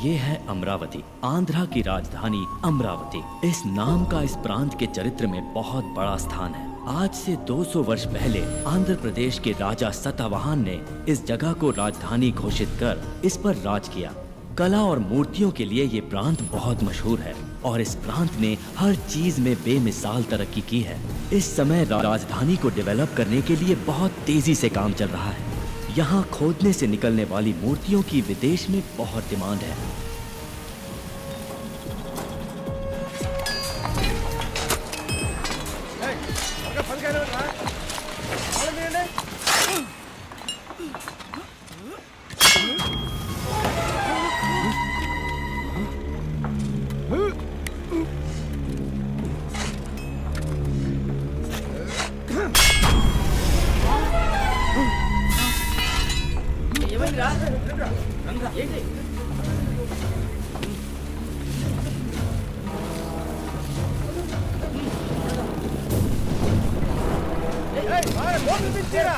ये है अमरावती, आंध्रा की राजधानी अमरावती। इस नाम का इस प्रांत के चरित्र में बहुत बड़ा स्थान है। आज से 200 वर्ष पहले आंध्र प्रदेश के राजा सतवाहन ने इस जगह को राजधानी घोषित कर इस पर राज किया। कला और मूर्तियों के लिए ये प्रांत बहुत मशहूर है और इस प्रांत ने हर चीज में बेमिसाल तरक्की की है। इस समय राजधानी को डेवलप करने के लिए बहुत तेजी से काम चल रहा है। यहाँ खोदने से निकलने वाली मूर्तियों की विदेश में बहुत डिमांड है।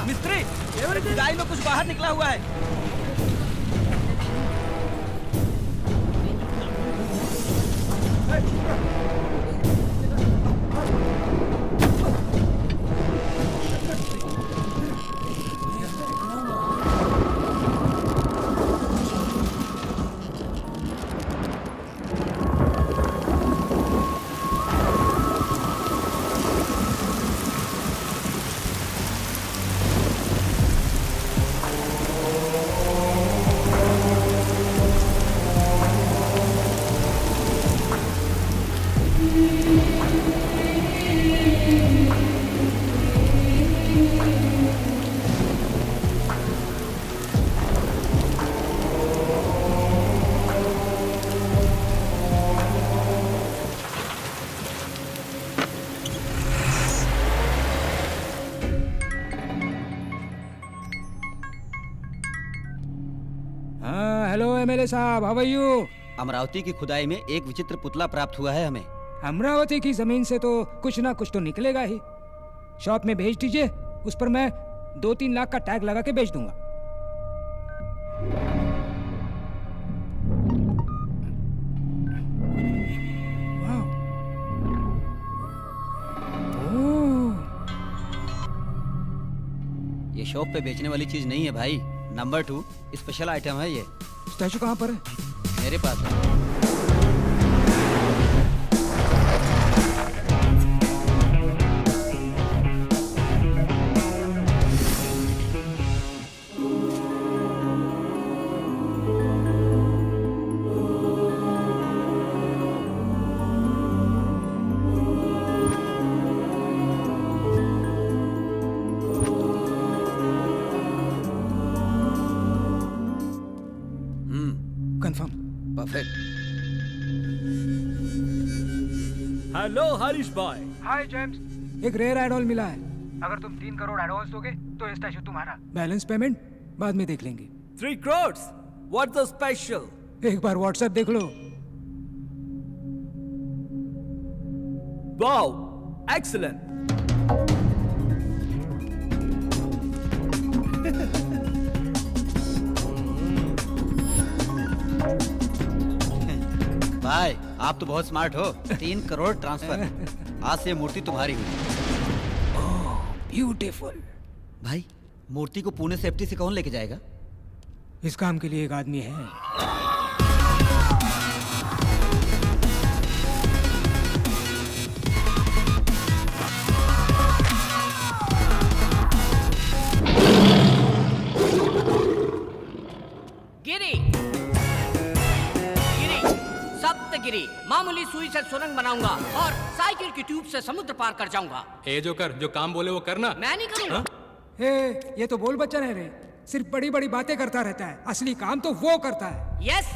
मिस्त्री, खुदाई में कुछ बाहर निकला हुआ है। हेलो एमएलए साहब, हाउ आर यू? अमरावती की खुदाई में एक विचित्र पुतला प्राप्त हुआ है हमें। अमरावती की जमीन से तो कुछ ना कुछ तो निकलेगा ही। शॉप में भेज दीजिए, उस पर मैं 2-3 लाख का टैग लगा के बेच दूंगा। वाह, ओह, ये शॉप पे बेचने वाली चीज नहीं है भाई। नंबर 2 स्पेशल आइटम है ये। स्टैचू कहाँ पर है? मेरे पास है। कंफर्म। परफेक्ट। हेलो हरीश भाई। हाय जेम्स, एक रेयर एडॉल मिला है। अगर तुम 3 करोड़ एडवांस दोगे तो ये स्टैचू तुम्हारा। बैलेंस पेमेंट बाद में देख लेंगे। 3 crores? What's the special? एक बार व्हाट्सएप देख लो। Wow, excellent. भाई आप तो बहुत स्मार्ट हो। 3 करोड़ ट्रांसफर। आज से ये मूर्ति तुम्हारी हुई। ब्यूटीफुल। भाई मूर्ति को पुणे सेफ्टी से कौन लेके जाएगा? इस काम के लिए एक आदमी है। गिरी मामूली सुई से सुरंग बनाऊंगा और साइकिल की ट्यूब से समुद्र पार कर जाऊंगा। ए जोकर, जो काम बोले वो करना। मैं नहीं करूंगा। ये तो बोल बच्चा है रे, सिर्फ बड़ी बड़ी बातें करता रहता है, असली काम तो वो करता है। यस।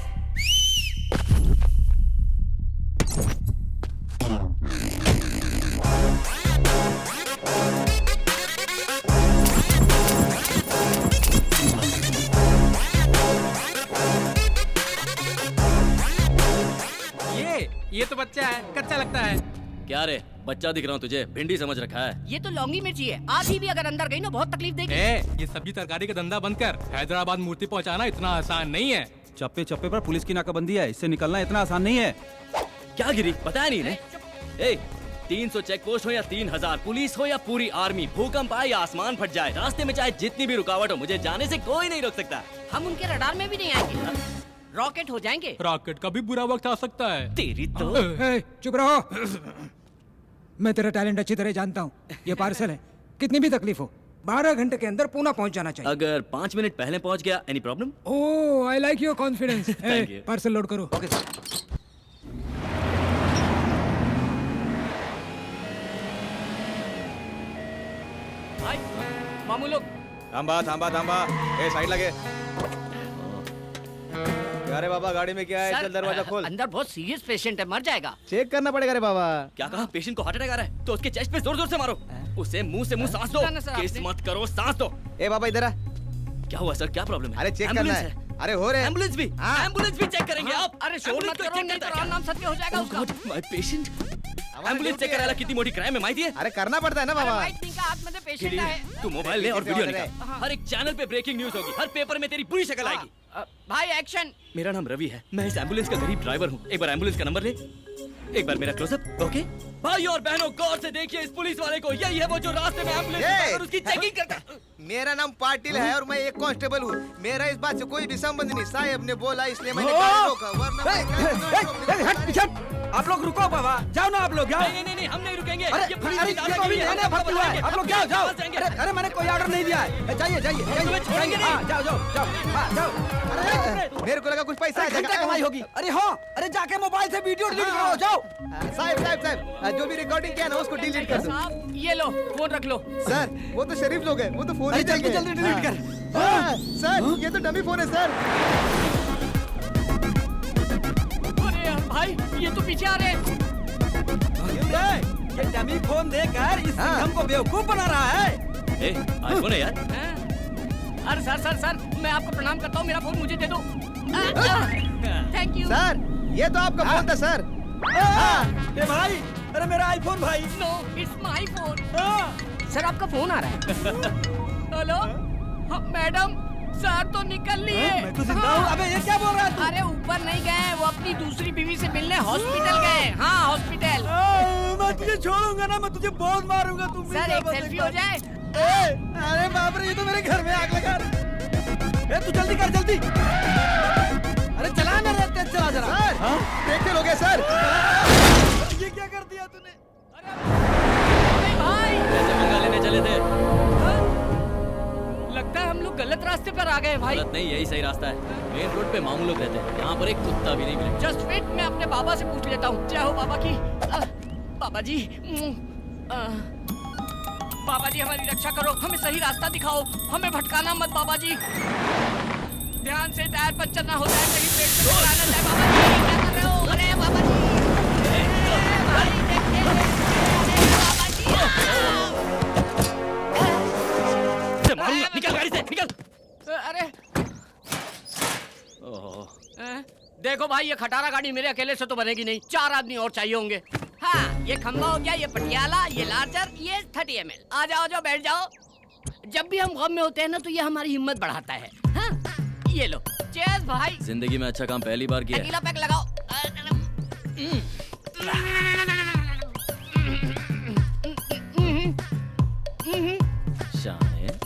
ये तो बच्चा है, कच्चा लगता है। क्या रे, बच्चा दिख रहा हूँ तुझे? भिंडी समझ रखा है। ये तो लौंगी मिर्ची है, आधी भी अगर अंदर गई ना बहुत तकलीफ देगी। ये सब्जी तरकारी का धंधा बंद कर। हैदराबाद मूर्ति पहुँचाना इतना आसान नहीं है। चप्पे चप्पे पर पुलिस की नाकाबंदी है, इससे निकलना इतना आसान नहीं है। क्या गिरी, बताया नहीं ने? ए, 300 चेक पोस्ट हो या 3000 पुलिस हो या पूरी आर्मी, भूकंप आए या आसमान फट जाए, रास्ते में चाहे जितनी भी रुकावट हो, मुझे जाने से कोई नहीं रोक सकता। हम उनके रडार में भी नहीं आएंगे, रॉकेट हो जाएंगे। रॉकेट का भी बुरा वक्त आ सकता है। तेरी तो ए, चुप रहो। मैं तेरा टैलेंट अच्छी तरह जानता हूँ। ये पार्सल है, कितनी भी तकलीफ हो 12 घंटे के अंदर पूना पहुंच जाना चाहिए। अगर 5 मिनट पहले पहुंच गया, any problem? Oh, I like your confidence. Thank you. Parcel load करो। Okay sir. भाई मामू लोग थांबा थांबा थांबा, ए साइड लगे। अरे बाबा गाड़ी में क्या है? सर, चल दरवाजा खोल। अंदर बहुत सीरियस पेशेंट है, मर जाएगा। चेक करना पड़ेगा रे बाबा। क्या कहा? पेशेंट को हार्ट अटैक आ रहा है तो उसके चेस्ट पे जोर जोर से मारो, उसे मुंह से मुंह सांस दो। ना, सर, किस आपने- मत करो, सांस दो। ए बाबा इधर आ। क्या हुआ सर, क्या प्रॉब्लम है? अरे चेक करना एम्बुलेंस है। अरे हो रहे एम्बुलेंस भी, हाँ। एम्बुलेंस भी चेक करेंगे आप? अरे शोर एम्बुलेंस मत को करो, check नहीं करता तो है और नाम सत्य हो जाएगा क्या? उसका। Oh God, my patient। हमारा एम्बुलेंस ड्यूटी चेक करायला है। किती मोठी क्राइम है माहिती आहे? अरे करना पड़ता है ना अरे बाबा। भाई इनका आत्मा में पेशेंट है। तू मोबाइल ले और वीडियो ऑर्डर है। निकाल। हर एक चैनल पे ब्रेकिंग न्यूज होगी, हर पेपर में तेरी पूरी शक्ल आएगी। भाई एक्शन। मेरा नाम रवि है, मैं इस एम्बुलेंस का गरीब ड्राइवर हूँ। एक बार एम्बुलेंस का नंबर ले, एक बार मेरा क्लोजअप। ओके भाई और बहनों, गौर से देखिए इस पुलिस वाले को। यही है वो जो रास्ते में एम्बुलेंस ए! और उसकी चेकिंग करता है। मेरा नाम पाटिल है और मैं एक कांस्टेबल हूँ। मेरा इस बात से कोई भी संबंध नहीं। साहब ने बोला इसलिए मैंने गाड़ी रोका, वरना मैं आप लोग रुको बाबा, जाओ ना आप लोग, जाओ। नहीं नहीं, हम नहीं रुकेंगे। अरे ये पुलिस अरे की ये तो अभी नया नया भर्ती हुआ है। आप लोग जाओ जाओ। जाएंगे। अरे मैंने कोई ऑर्डर नहीं दिया है। जाइए जाइए तुम्हें छोड़ेंगे नहीं। हाँ, जाओ जाओ जाओ। हाँ, जाओ। अरे मेरे को लगा कुछ पैसा घंटा है। कमाई होगी। अरे हाँ, अरे जाके मोबाइल से वीडियो डिलीट करो, जाओ। साहब साहब साहब, जो भी रिकॉर्डिंग किया ना उसको डिलीट कर दो। साहब ये लो फोन रख लो। सर वो तो शरीफ लोग हैं, वो तो फोन अरे ही जल्दी चाहिए। जल्दी डिलीट कर। हाँ, सर ये तो डमी फोन है सर। अरे यार भाई ये तो पीछे आ रहे हैं। ये डमी फोन देकर इस सिंघम को बेवकूफ बना रहा है। ए, आईफोन है यार। हैं? अरे सर मैं आपको प्रणाम करता हूँ, मेरा फोन मुझे दे दो। Thank you. सर ये तो आपका फोन था सर। ए भाई, अरे मेरा आईफोन भाई। No it's my phone. Sir आपका फोन आ रहा है। हेलो हाँ, मैडम सर तो निकल लिए। मैं तो जिंदा हूँ। अबे ये क्या बोल रहा है तू? अरे ऊपर नहीं गए, वो अपनी दूसरी बीवी से मिलने हॉस्पिटल गए। हाँ हॉस्पिटल। मैं तुझे छोड़ूंगा ना, मैं तुझे बहुत मारूंगा। तुम सर एक सेल्फी हो जाए। अरे बाप रे, ये तो मेरे घर में आग लगा रहा है। तू जल्दी कर जल्दी। अरे चला ना रे, तेज चला जरा। सर देखे लोगे सर। ये क्या कर दिया तूने? अरे भाई कैसे मंगा लेने चले थे? लगता है हम लोग गलत रास्ते पर आ गए भाई। गलत नहीं, यही सही रास्ता है। मेन रोड पे मामू लोग रहते हैं, यहाँ पर एक कुत्ता भी नहीं मिले। जस्ट वेट, मैं अपने बाबा से पूछ लेता हूँ। जय हो बाबा की। बाबा जी बाबा जी हमारी रक्षा करो, हमें सही रास्ता दिखाओ, हमें भटकाना मत बाबा जी। ध्यान से टायर पंचर ना हो जाए, कहीं पेट से टकरा ना जाए। बाबा जी क्या कर रहे हो? अरे बाबा जी भाई देखिए, बाबा जी मारूंगा, निकल गाड़ी से, निकल। अरे ओह, देखो भाई ये खटारा गाड़ी मेरे अकेले से तो बनेगी नहीं, 4 आदमी और चाहिए होंगे। हाँ ये खंबा हो गया, ये पटियाला, ये लार्जर, ये 30 ml। आ जाओ बैठ जाओ। जब भी हम गम में होते हैं ना तो ये हमारी हिम्मत बढ़ाता है। हाँ ये लो, चेयर्स भाई। जिंदगी में अच्छा काम पहली बार किया है। अकेला पैक लगाओ। शान है।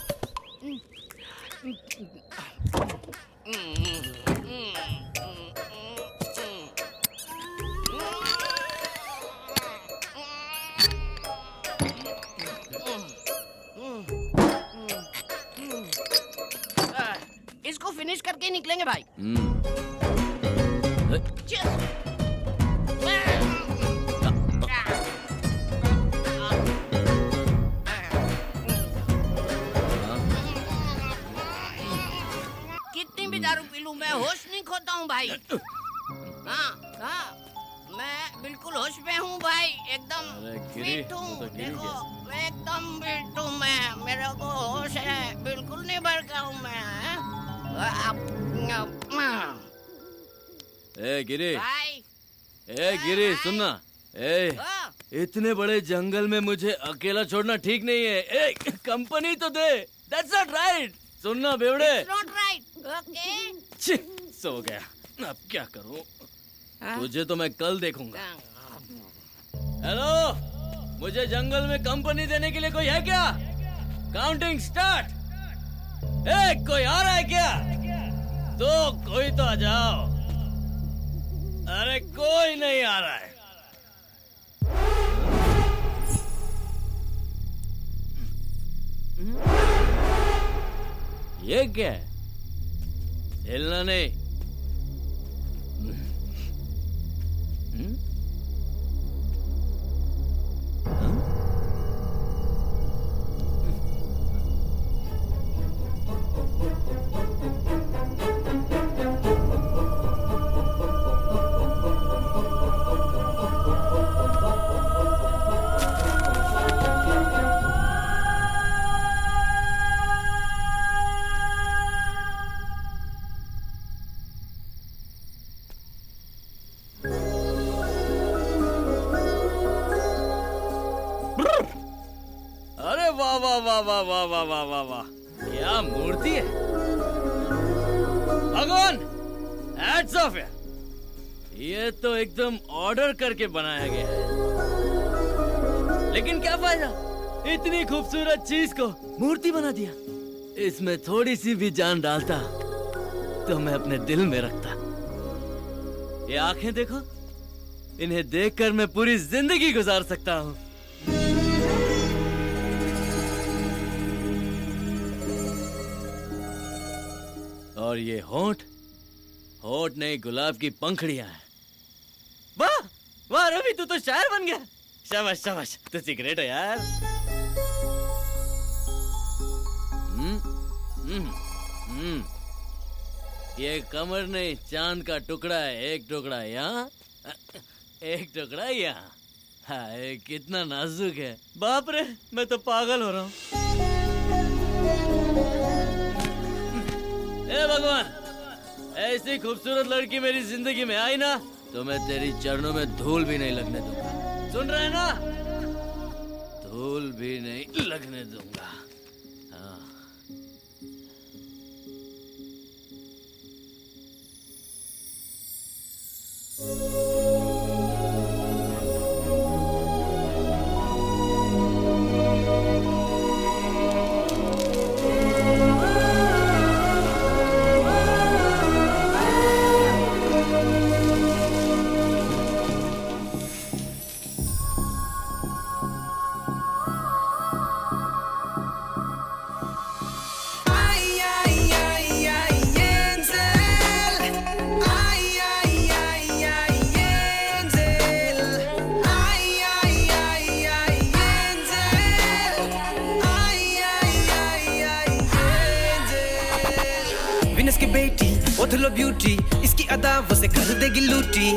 इसको फिनिश करके ही निकलेंगे भाई। Cheers। कितनी भी दारू पी लूं मैं होश नहीं खोता हूँ भाई। हाँ हाँ मैं बिल्कुल होश में हूँ भाई, एकदम अरे गिरी, फिट हूँ। वो तो गिरी देखो गया। एकदम फिट हूँ मैं, मेरे को होश है, बिल्कुल नहीं भड़का हूँ मैं। ए गिरी, भाई ए गिरी सुनना। ए हाँ। इतने बड़े जंगल में मुझे अकेला छोड़ना ठीक नहीं है। ए कंपनी तो दे। That's not right। सुनना बेवड़े। It's not right, okay? छी, सो गया। अब क्या करूं? तुझे तो मैं कल देखूंगा। हेलो, मुझे जंगल में कंपनी देने के लिए कोई है क्या? Counting start. कोई आ रहा है क्या? तो कोई तो आ जाओ। अरे कोई नहीं आ रहा है। ये क्या है? हिलना नहीं। अरे वाह वाह वाह वाह वाह वाह वाह वाह वाह, क्या मूर्ति है भगवान। हैट्स ऑफ है। ये तो एकदम ऑर्डर करके बनाया गया है। लेकिन क्या फायदा, इतनी खूबसूरत चीज को मूर्ति बना दिया। इसमें थोड़ी सी भी जान डालता तो मैं अपने दिल में रखता। ये आंखें देखो, इन्हें देखकर मैं पूरी जिंदगी गुजार सकता हूँ। और ये होंठ, होंठ नहीं गुलाब की पंखड़ियां हैं। वाह वाह रवि, तू तो शायर बन गया। शाबाश शाबाश, तू सिगरेट है यार। ये कमर नहीं, चांद का टुकड़ा है। एक टुकड़ा यहाँ, एक टुकड़ा यहाँ। हाय कितना नाजुक है। बाप रे, मैं तो पागल हो रहा हूँ। ए भगवान, ऐसी खूबसूरत लड़की मेरी जिंदगी में आई ना तो मैं तेरी चरणों में धूल भी नहीं लगने दूंगा। सुन रहे ना? धूल भी नहीं लगने दूंगा। हाँ। विनस की बेटी ओथलो ब्यूटी, इसकी अदा वो से कर देगी लूटी।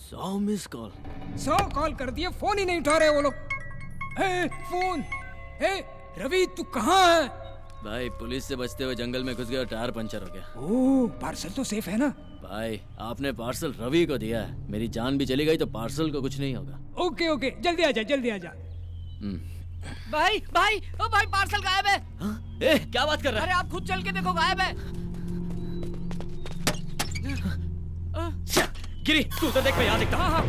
सौ मिस कॉल। 100 कॉल कर दिए, फोन ही नहीं उठा रहे वो लोग। फोन। रवि तू कहाँ है? भाई पुलिस से बचते हुए जंगल में घुस गया और टायर पंचर हो गया। ओह, पार्सल तो सेफ है ना? भाई आपने पार्सल रवि को दिया है। मेरी जान भी चली गई तो पार्सल को कुछ नहीं होगा। ओके ओके, जल्दी आ जा, जल्दी आ जा। भाई भाई, ओ भाई पार्सल गायब है। हाँ? क्या बात कर रहा है? अरे आप खुद चल के देखो, गायब है। गिरी, तू उधर देख, मैं यहाँ देखता हूँ। हाँ।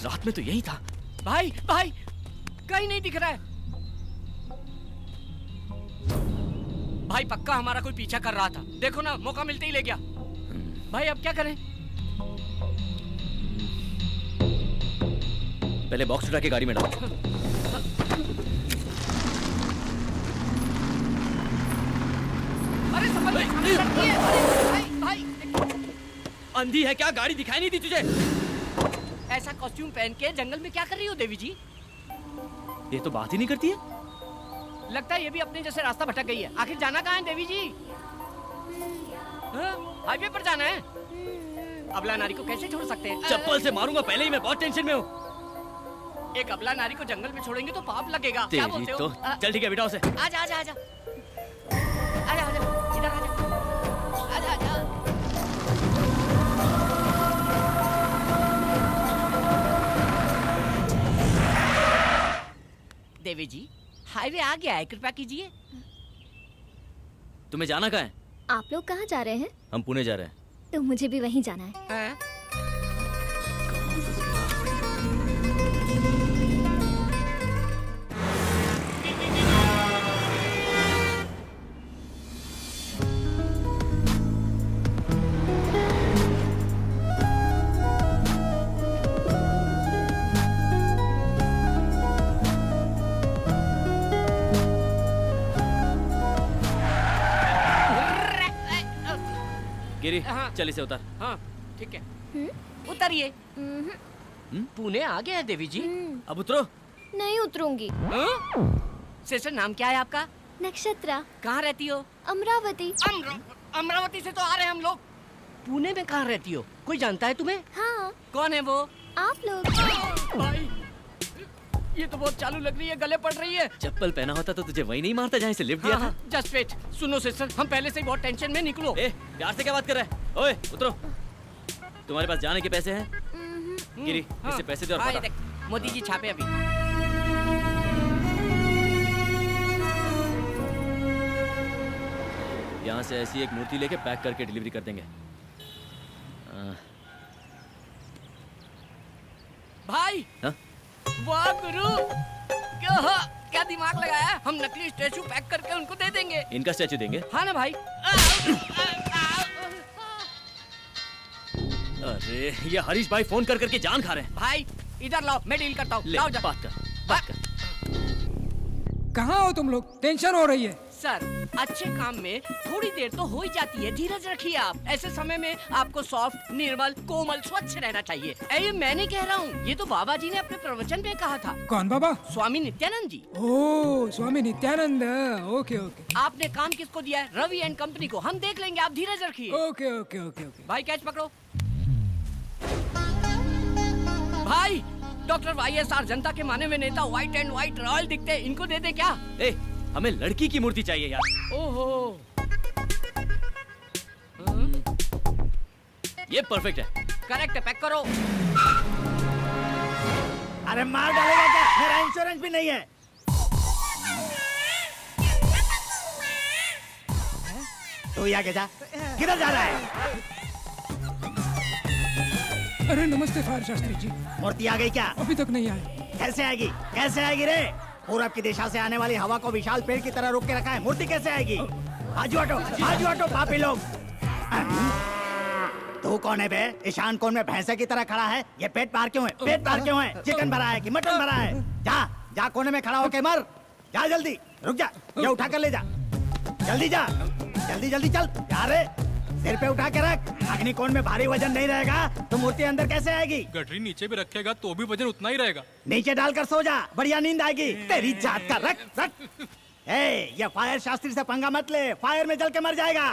रात में तो यही था। भाई भाई, कहीं नहीं दिख रहा है। भाई पक्का हमारा कोई पीछा कर रहा था। देखो ना, मौका मिलते ही ले गया। भाई अब क्या करें? पहले बॉक्स उठा के गाड़ी में डालो। अरे संभल, अरे अंधी है क्या? गाड़ी दिखाई नहीं दी तुझे? ऐसा कॉस्ट्यूम पहन के जंगल में क्या कर रही हो देवी जी? ये तो बात ही नहीं करती है। लगता है ये भी अपने जैसे रास्ता भटक गई है। आखिर जाना कहाँ है देवी जी? हाँ? हाईवे पर जाना है। अबला नारी को कैसे छोड़ सकते हैं? चप्पल से मारूंगा, पहले ही मैं बहुत टेंशन में हूँ। एक अबला नारी को जंगल में छोड़ेंगे तो पाप लगेगा। क्या तेरी बोलते हो? तो चल ठीक है, बिठाओ से। आजा आजा आजा आजा आजा इधर आजा आजा आजा। देवी जी हाईवे आ गया है, कृपया कीजिए। तुम्हें जाना कहाँ है? आप लोग कहाँ जा रहे हैं? हम पुणे जा रहे हैं। तो मुझे भी वहीं जाना है। हाँ? गिरी, हाँ। चल इसे उतार। हाँ ठीक है, उतरिए। पुणे आ गया है देवी जी। अब उतरो। नहीं उतरूंगी। हाँ? सिस्टर नाम क्या है आपका? नक्षत्रा। कहाँ रहती हो? अमरावती। अमरावती से तो आ रहे हैं हम लोग। पुणे में कहाँ रहती हो? कोई जानता है तुम्हें? हाँ। कौन है वो? आप लोग। भाई ये तो बहुत चालू लग रही है, गले पड़ रही है। चप्पल पहना होता तो तुझे वही नहीं मारता जहाँ से लिफ्ट दिया था। Just wait. सुनो सिस्टर, हम पहले से ही बहुत टेंशन में, निकलो। ए, प्यार से क्या बात कर रहा है? ओए, उतरो। तुम्हारे पास जाने के पैसे हैं? गिरी, इससे पैसे दे और हाँ, पता। ये देख, मोदी जी छापे अभी। यहाँ से ऐसी एक मूर्ति लेके पैक करके डिलीवरी कर देंगे। भाई हाँ? वाह गुरु, क्या दिमाग लगाया है? हम नकली स्टैचू पैक करके उनको दे देंगे। इनका स्टैचू देंगे? हाँ ना भाई। अरे ये हरीश भाई फोन कर करके जान खा रहे हैं। भाई इधर लाओ, मैं डील करता हूँ। ले, लाओ जा। बात कर। कहाँ हो तुम लोग? टेंशन हो रही है। सर अच्छे काम में थोड़ी देर तो हो ही जाती है, धीरज रखिए आप। ऐसे समय में आपको सॉफ्ट, निर्मल, कोमल, स्वच्छ रहना चाहिए। ये मैं नहीं कह रहा हूँ, ये तो बाबा जी ने अपने प्रवचन में कहा था। कौन बाबा? स्वामी नित्यानंद जी। ओह, स्वामी नित्यानंद। ओके ओके आपने काम किसको दिया है? रवि एंड कंपनी को। हम देख लेंगे, आप धीरज रखिए। Okay okay okay okay. भाई कैच पकड़ो। भाई डॉक्टर YSR जनता के माने हुए नेता, व्हाइट एंड व्हाइट रॉयल दिखते हैं, इनको दे दे क्या? ए, हमें लड़की की मूर्ति चाहिए यार। ओहो, ये परफेक्ट है। करेक्ट है, पैक करो। अरे मार डालेगा क्या? मेरा इंश्योरेंस भी नहीं है। तो ये आगे जा, किधर जा रहा है? अरे नमस्ते फायर शास्त्री जी। मूर्ति आ गई क्या? अभी तक नहीं आए। कैसे आएगी? कैसे आएगी रे? पूरब की दिशा से आने वाली हवा को विशाल पेड़ की तरह रोक के रखा है, मूर्ति कैसे आएगी? आजू हटो पापी लोग। तू कौन है बे? ईशान कोण में भैंसे की तरह खड़ा है। ये पेट पार क्यों है? पेट पार क्यों है? चिकन भरा है कि मटन भरा है? जा कोने में खड़ा होके मर। जा जल्दी, रुक जा, ये उठा कर ले जा। जल्दी जा, जल्दी चल। यार सिर पे उठा के रख। अग्निकोण में भारी वजन नहीं रहेगा तो मूर्ति अंदर कैसे आएगी? गठरी नीचे भी रखेगा तो भी वजन उतना ही रहेगा। नीचे डालकर सो जा, बढ़िया नींद आएगी। तेरी जात का रख। ये फायर शास्त्री से पंगा मत ले, फायर में जल के मर जाएगा।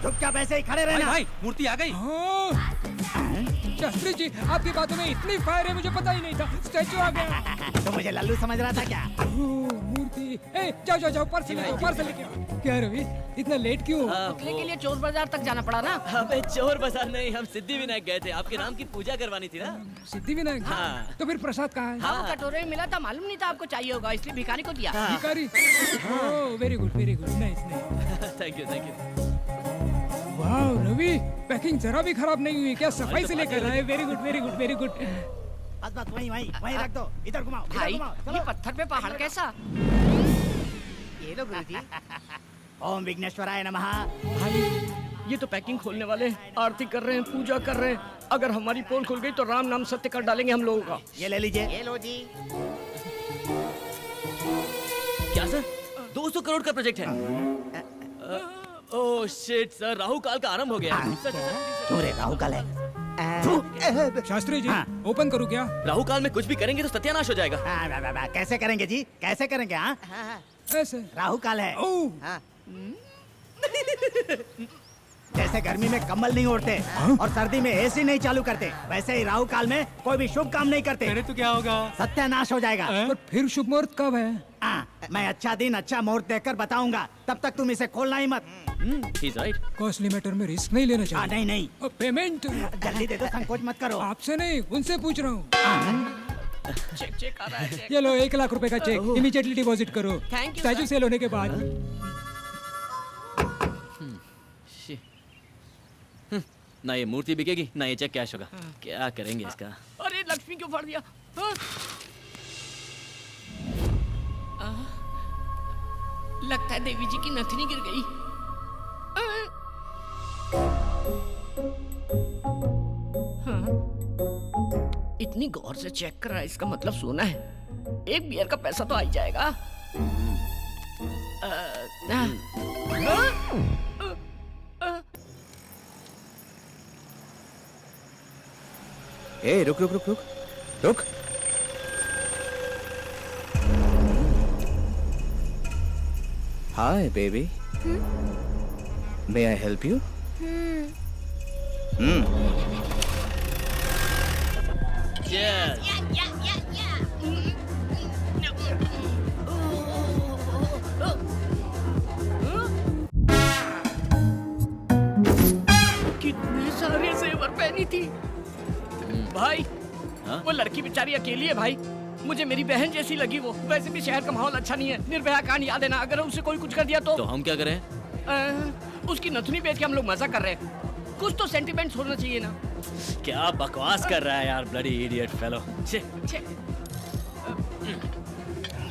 चुपचाप ऐसे ही खड़े रहना। भाई मूर्ति आ गई। हाँ। शास्त्री जी, आपकी बातों में इतनी फायर है, मुझे पता ही नहीं था। स्टैचू आ गया। तो मुझे लल्लू समझ रहा था क्या? मूर्ति। जाओ पार्सल लेके आओ। क्या रवि, इतना लेट क्यों? पुतले के लिए चोर बाजार तक जाना पड़ा ना। अबे चोर बाजार नहीं, हम सिद्धि विनायक गए थे। आपके नाम की पूजा करवानी थी ना। सिद्धि विनायक। हाँ। तो फिर प्रसाद कहाँ है? हाँ, कटोरे में मिला था, मालूम नहीं था आपको चाहिए होगा, इसलिए भिखारी को दिया। भिखारी। Oh, very good, nice. Thank you. वाह रवि, पैकिंग जरा भी खराब नहीं हुई। क्या सफाई से लेकर आए? Very good. बस वहीं रख दो। इधर घुमाओ। भाई ये पत्थर पे पहाड़ कैसा? ये लो गुरुजी। ओम विघ्नेश्वराय नमः। भाई ये तो पैकिंग खोलने वाले आरती कर रहे हैं, पूजा कर रहे हैं। अगर हमारी पोल खुल गई तो राम नाम सत्य कर डालेंगे हम लोगों का। ये ले लीजिए। ये लो जी। क्या सर? 200 करोड़ का प्रोजेक्ट है। ओह शिट सर, राहु काल का आरंभ हो गया। क्यों रे, राहु काल है? शास्त्री जी, हाँ। ओपन करूँ क्या? राहु काल में कुछ भी करेंगे तो सत्यानाश हो जाएगा। कैसे करेंगे जी, कैसे करेंगे? हाँ, ऐसे। राहु काल है। ओह, जैसे गर्मी में कंबल नहीं ओढ़ते और सर्दी में एसी नहीं चालू करते, वैसे ही राहु काल में कोई भी शुभ काम नहीं करते। अरे तो क्या होगा? सत्यानाश हो जाएगा। पर फिर शुभ मुहूर्त कब है? मैं अच्छा दिन अच्छा मुहूर्त देखकर बताऊंगा, तब तक तुम इसे खोलना ही मत। He's right. कॉस्टली मैटर में रिस्क नहीं लेना चाहिए। नहीं नहीं, और पेमेंट जल्दी दे दो, संकोच मत करो। आपसे नहीं, उनसे पूछ रहा हूँ। चेक चेक आ रहा है चेक। ये लो 1 लाख रुपए का चेक, इमीडिएटली डिपॉजिट करो। Thank you, statue sir. Sale होने के बाद। ना ये मूर्ति बिकेगी ना ये चेक कैश होगा। क्या करेंगे इसका? अरे लक्ष्मी क्यों फाड़ दिया? लगता है देवी जी की नथनी गिर गई। हाँ। इतनी गौर से चेक कर रहा है, इसका मतलब सोना है। एक बियर का पैसा तो आ ही जाएगा। ए, रुक रुक रुक रुक रुक। Hi baby, may I help you? Cheers. कितने सारे जेवर पहनी थी भाई। हाँ? वो लड़की बेचारी अकेली है भाई, मुझे मेरी बहन जैसी लगी वो। वैसे भी शहर का माहौल अच्छा नहीं है। निर्भया कांड याद है ना? अगर उसे कोई कुछ कर दिया तो हम क्या करें? उसकी नथुनी बेच के हम लोग मजा कर रहे हैं। कुछ तो सेंटिमेंट होना चाहिए ना। क्या बकवास कर रहा है यार, ब्लडी इडियट फेलो। छे।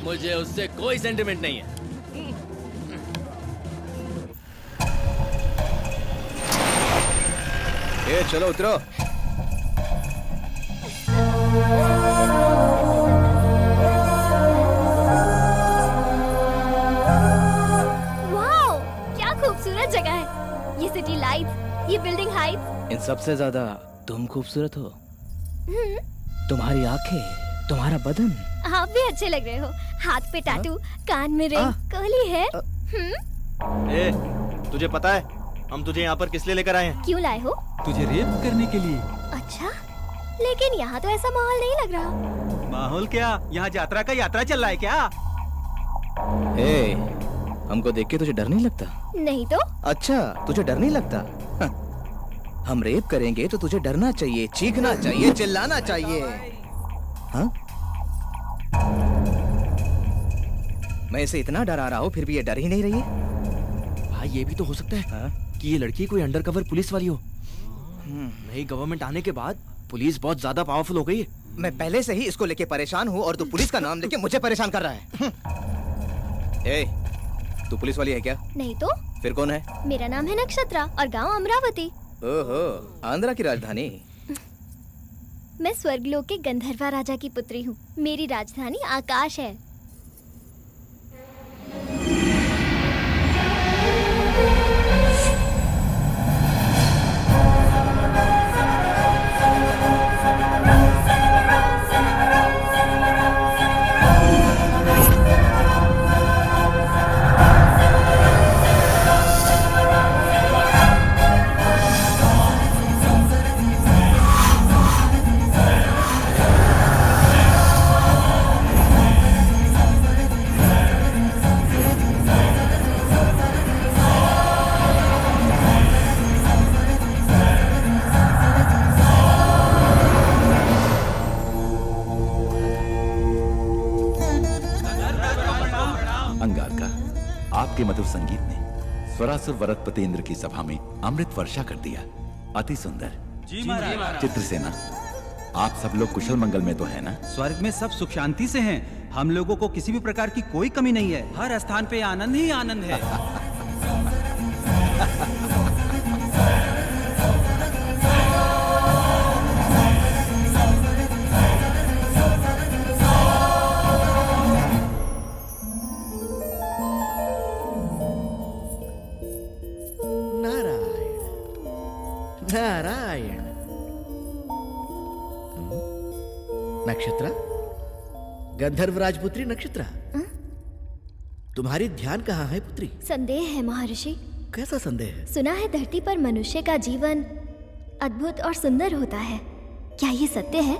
मुझे उससे कोई सेंटिमेंट नहीं है। ए, चलो उतरो। वाओ, क्या खूबसूरत जगह है। ये सिटी लाइट्स, ये बिल्डिंग हाइट्स। इन सबसे ज्यादा तुम खूबसूरत हो। तुम्हारी आंखें, तुम्हारा बदन। आप भी अच्छे लग रहे हो। हाथ पे टैटू, कान में रिंग, कर्ली हेयर। ए, तुझे पता है हम तुझे यहाँ पर किस लिए लेकर आए हैं? क्यों लाए हो? तुझे रेप करने के लिए। अच्छा, लेकिन यहाँ तो ऐसा माहौल नहीं लग रहा। माहौल क्या? यहाँ यात्रा का यात्रा चल रहा है क्या? ए, हमको देख के तुझे डर नहीं लगता? नहीं तो? अच्छा, तुझे डर नहीं लगता? हम रेप करेंगे तो तुझे डरना चाहिए, चीखना चाहिए, चिल्लाना चाहिए। हाँ? मैं इसे इतना डरा रहा हूँ फिर भी ये डर ही नहीं रही है। भाई ये भी तो हो सकता है कि ये लड़की कोई अंडरकवर पुलिस वाली हो। नई गवर्नमेंट आने के बाद पुलिस बहुत ज्यादा पावरफुल हो गई है। मैं पहले से ही इसको लेके परेशान हूँ और तू पुलिस का नाम लेके मुझे परेशान कर रहा है। ए, तू पुलिस वाली है क्या? नहीं तो? फिर कौन है? मेरा नाम है नक्षत्रा और गांव अमरावती। ओहो, आंध्रा की राजधानी। मैं स्वर्गलोक के गंधर्वा राजा की पुत्री हूँ। मेरी राजधानी आकाश है। आपके मधुर संगीत ने स्वरासुर वरदपति इंद्र की सभा में अमृत वर्षा कर दिया। अति सुंदर। जी महाराज। चित्रसेना, आप सब लोग कुशल मंगल में तो है ना? स्वर्ग में सब सुख शांति से हैं। हम लोगों को किसी भी प्रकार की कोई कमी नहीं है। हर स्थान पे आनंद ही आनंद है। नारायण। नक्षत्रा, गंधर्व राजपुत्री नक्षत्रा, तुम्हारी ध्यान कहाँ है पुत्री? संदेह है महर्षि। कैसा संदेह है? सुना है धरती पर मनुष्य का जीवन अद्भुत और सुंदर होता है, क्या ये सत्य है?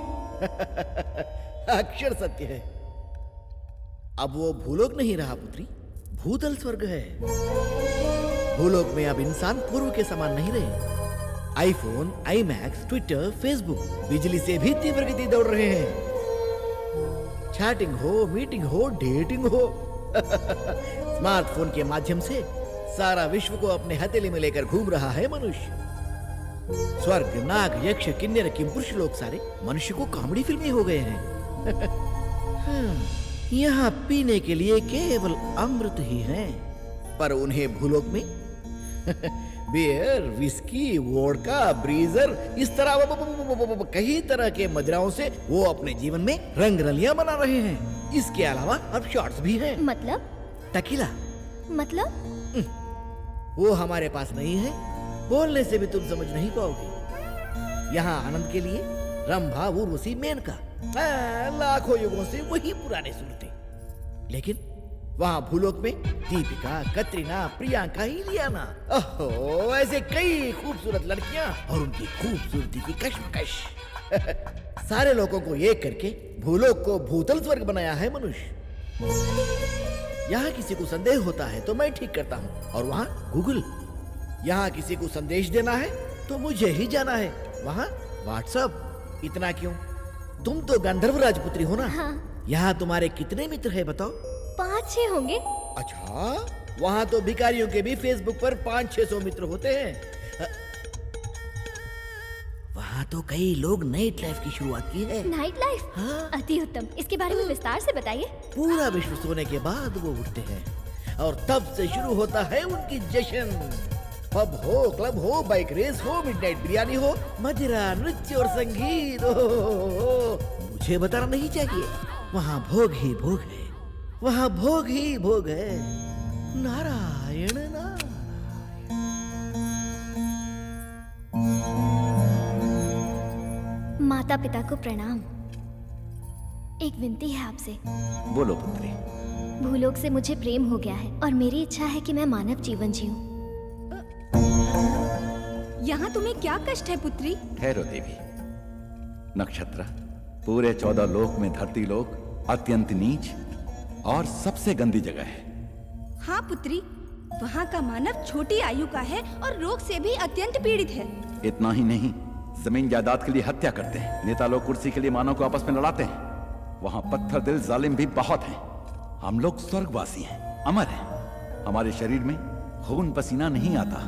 अक्षर सत्य है। अब वो भूलोक नहीं रहा पुत्री, भूतल स्वर्ग है। भूलोक में अब इंसान पूर्व के समान नहीं रहे। आईफोन, आईमैक्स, ट्विटर, फेसबुक बिजली से भी तीव्र गति दौड़ रहे हैं। चैटिंग हो, मीटिंग हो, डेटिंग हो, स्मार्टफोन के माध्यम से सारा विश्व को अपने हथेली में लेकर घूम रहा है मनुष्य। स्वर्ग, नाग, यक्ष, किन्नर, किंपुरुष लोग सारे मनुष्य को कॉमेडी फिल्में हो गए हैं। यहाँ पीने के लिए केवल अमृत ही है, पर उन्हें भूलोक में बियर, विस्की, वोडका, ब्रीजर, इस तरह कई तरह के मदिराओं से वो अपने जीवन में रंग रलियां बना रहे हैं। इसके अलावा अब शॉर्ट्स भी हैं। मतलब? टकीला। मतलब? वो हमारे पास नहीं है, बोलने से भी तुम समझ नहीं पाओगे। यहाँ आनंद के लिए रंभा, उर्वशी, मेनका, लाखों युगों से वही पुराने सूरतें। लेकिन वहाँ भूलोक में दीपिका, कतरीना, प्रियंका, इलियाना, ओहो, ऐसे कई खूबसूरत लड़कियां और उनकी खूबसूरती की कश्मकश। सारे लोगों को एक करके भूलोक को भूतल स्वर्ग बनाया है मनुष्य। यहाँ किसी को संदेह होता है तो मैं ठीक करता हूँ, और वहाँ गूगल। यहाँ किसी को संदेश देना है तो मुझे ही जाना है, वहाँ व्हाट्सएप। इतना क्यों? तुम तो गंधर्व राजपुत्री हो ना? हाँ। यहाँ तुम्हारे कितने मित्र हैं बताओ? 5-6 होंगे। अच्छा, वहाँ तो भिखारियों के भी फेसबुक पर 500-600 मित्र होते हैं। वहाँ तो कई लोग नाइट लाइफ की शुरुआत की है। Night life? हाँ। अति उत्तम, इसके बारे में विस्तार से बताइए। पूरा विश्व सोने के बाद वो उठते हैं और तब से शुरू होता है उनकी जश्न। पब हो, क्लब हो, बाइक रेस हो, मिडनाइट बिरयानी हो, मदिरा, नृत्य और संगीत हो। मुझे बताना नहीं चाहिए, वहाँ भोग ही भोग है, वहाँ भोग ही भोग है। नारायण नारायण। माता पिता को प्रणाम। एक विनती है आपसे। बोलो पुत्री। भूलोक से मुझे प्रेम हो गया है और मेरी इच्छा है कि मैं मानव जीवन जीऊं। यहाँ तुम्हें क्या कष्ट है पुत्री? ठहरो देवी। नक्षत्र, पूरे 14 लोक में धरती लोक अत्यंत नीच और सबसे गंदी जगह है। हाँ पुत्री, वहाँ का मानव छोटी आयु का है और रोग से भी अत्यंत पीड़ित है। इतना ही नहीं, जमीन जायदाद के लिए हत्या करते हैं, नेता लोग कुर्सी के लिए मानव को आपस में लड़ाते हैं। वहाँ पत्थर दिल जालिम भी बहुत हैं। हम लोग स्वर्गवासी हैं, अमर हैं। हमारे शरीर में खून पसीना नहीं आता,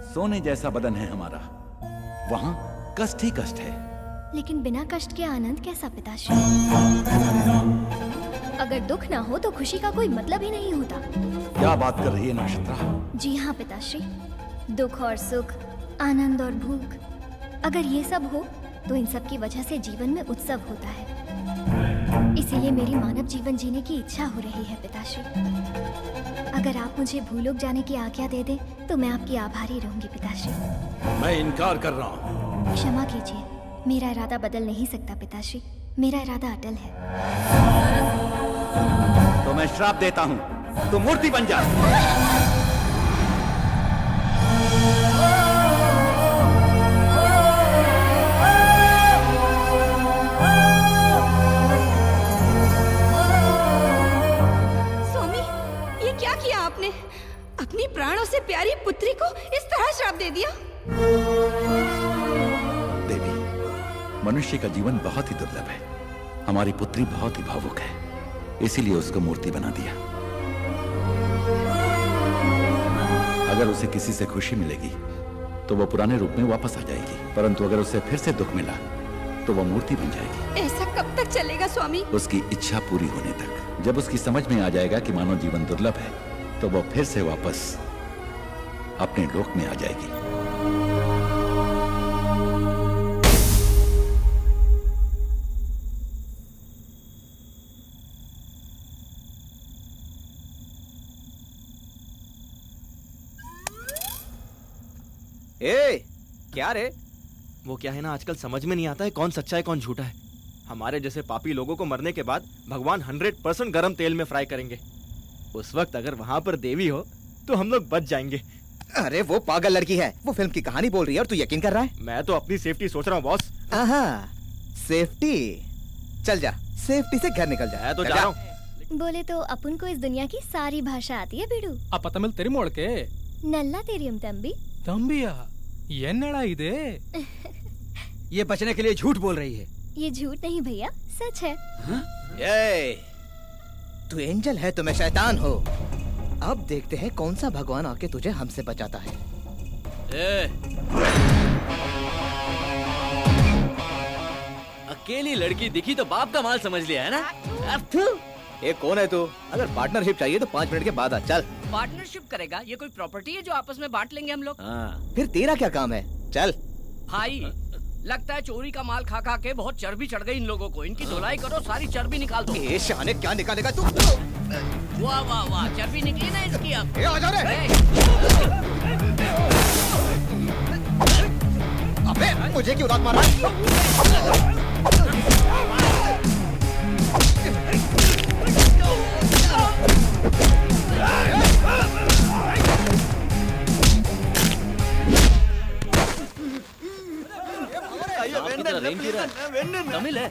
सोने जैसा बदन है हमारा। वहाँ कष्ट ही कष्ट है। लेकिन बिना कष्ट के आनंद कैसा पिताश्री? अगर दुख ना हो तो खुशी का कोई मतलब ही नहीं होता। क्या बात कर रही है नक्षत्रा? जी हाँ पिताश्री, दुख और सुख, आनंद और भूख, अगर ये सब हो तो इन सब की वजह से जीवन में उत्सव होता है। इसीलिए मेरी मानव जीवन जीने की इच्छा हो रही है पिताश्री। अगर आप मुझे भूलोक जाने की आज्ञा दे दें तो मैं आपकी आभारी रहूंगी पिताश्री। मैं इनकार कर रहा हूँ। क्षमा कीजिए, मेरा इरादा बदल नहीं सकता पिताश्री, मेरा इरादा अटल है। तो मैं श्राप देता हूँ, तू मूर्ति बन जा। आपने अपनी प्राणों से प्यारी पुत्री को इस तरह श्राप दे दिया। देवी, मनुष्य का जीवन बहुत ही दुर्लभ है। हमारी पुत्री बहुत ही भावुक है, इसीलिए उसको मूर्ति बना दिया। अगर उसे किसी से खुशी मिलेगी तो वो पुराने रूप में वापस आ जाएगी, परंतु अगर उसे फिर से दुख मिला तो वो मूर्ति बन जाएगी। ऐसा कब तक चलेगा स्वामी? उसकी इच्छा पूरी होने तक। जब उसकी समझ में आ जाएगा कि मानव जीवन दुर्लभ है तो वो फिर से वापस अपने लोक में आ जाएगी। क्या रे? वो क्या है ना, आजकल समझ में नहीं आता है कौन सच्चा है कौन झूठा है। हमारे जैसे पापी लोगों को मरने के बाद भगवान 100% गरम तेल में फ्राई करेंगे। उस वक्त अगर वहाँ पर देवी हो तो हम लोग बच जाएंगे। अरे वो पागल लड़की है, वो फिल्म की कहानी बोल रही है और तू यकीन कर रहा है? मैं तो अपनी सेफ्टी सोच रहा हूँ बॉस। सेफ्टी? चल जा, सेफ्टी से घर निकल जा। तो जा रहा हूँ। बोले तो अपन को इस दुनिया की सारी भाषा आती है बिडू। ಅಪ್ಪ ತಮಿಳ್ ತೆರಿ ಮೊಳಕೆ नल्ला तेरियम तंबी। तंबिया एन्नड़ा इदे ये बचने के लिए झूठ बोल रही है। ये झूठ नहीं भैया, सच है। तू एंजल है तो मैं शैतान हो। अब देखते हैं कौन सा भगवान आके तुझे हमसे बचाता है। अकेली लड़की दिखी तो बाप का माल समझ लिया है ना? ये कौन है तू? अगर पार्टनरशिप चाहिए तो 5 मिनट के बाद आ। चल। पार्टनरशिप करेगा? ये कोई प्रॉपर्टी है जो आपस में बांट लेंगे हम लोग? फिर तेरा क्या काम है? चल। भाई लगता है चोरी का माल खा खा के बहुत चर्बी चढ़ गई इन लोगों को। इनकी धुलाई करो, सारी चर्बी निकाल दो। ये शाने क्या निकालेगा तू? वाह वाह वाह, चर्बी निकली ना इसकी अब। आ जा रे। अबे मुझे क्यों लात मारा? तमिल है?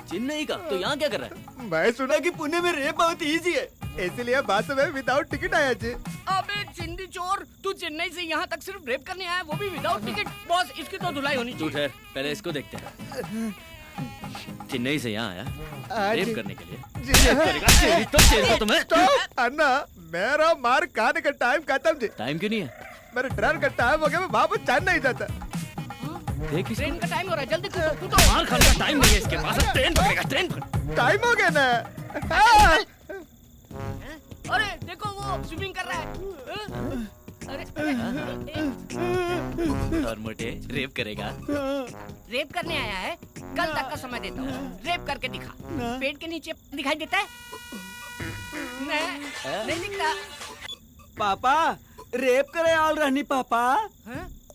चेन्नई का? तो यहाँ क्या कर रहा है? मैं सुना कि पुणे में रेप बहुत इजी है, इसलिए बस में विदाउट टिकट आया जी। अबे चिंदी चोर, तू चेन्नई से यहाँ तक सिर्फ रेप करने आया, वो भी विदाउट टिकट। बॉस इसकी तो धुलाई होनी चाहिए। ठहर, पहले इसको देखते हैं। चेन्नई से यहाँ आया रेप करने के लिए? तो तुम्हें अन्ना, मेरा मार खाने का टाइम खत्म जी। टाइम क्यों नहीं है? मेरे ट्रेन का टाइम हो गया, मैं वापस चेन्नई नहीं जाता। ट्रेन का टाइम हो रहा है, जल्दी कूदो। मार खाने का टाइम नहीं है इसके पास। ट्रेन पकड़ेगा, ट्रेन पकड़। टाइम हो गया ना। अरे देखो वो स्विमिंग कर रहा है। अरे और मोटे रेप करेगा? रेप करने आया है? कल तक का समय देता हूँ, रेप करके दिखा। पेट के नीचे दिखाई देता है? नहीं दिखता। पापा रेप करे आल रहनी पापा।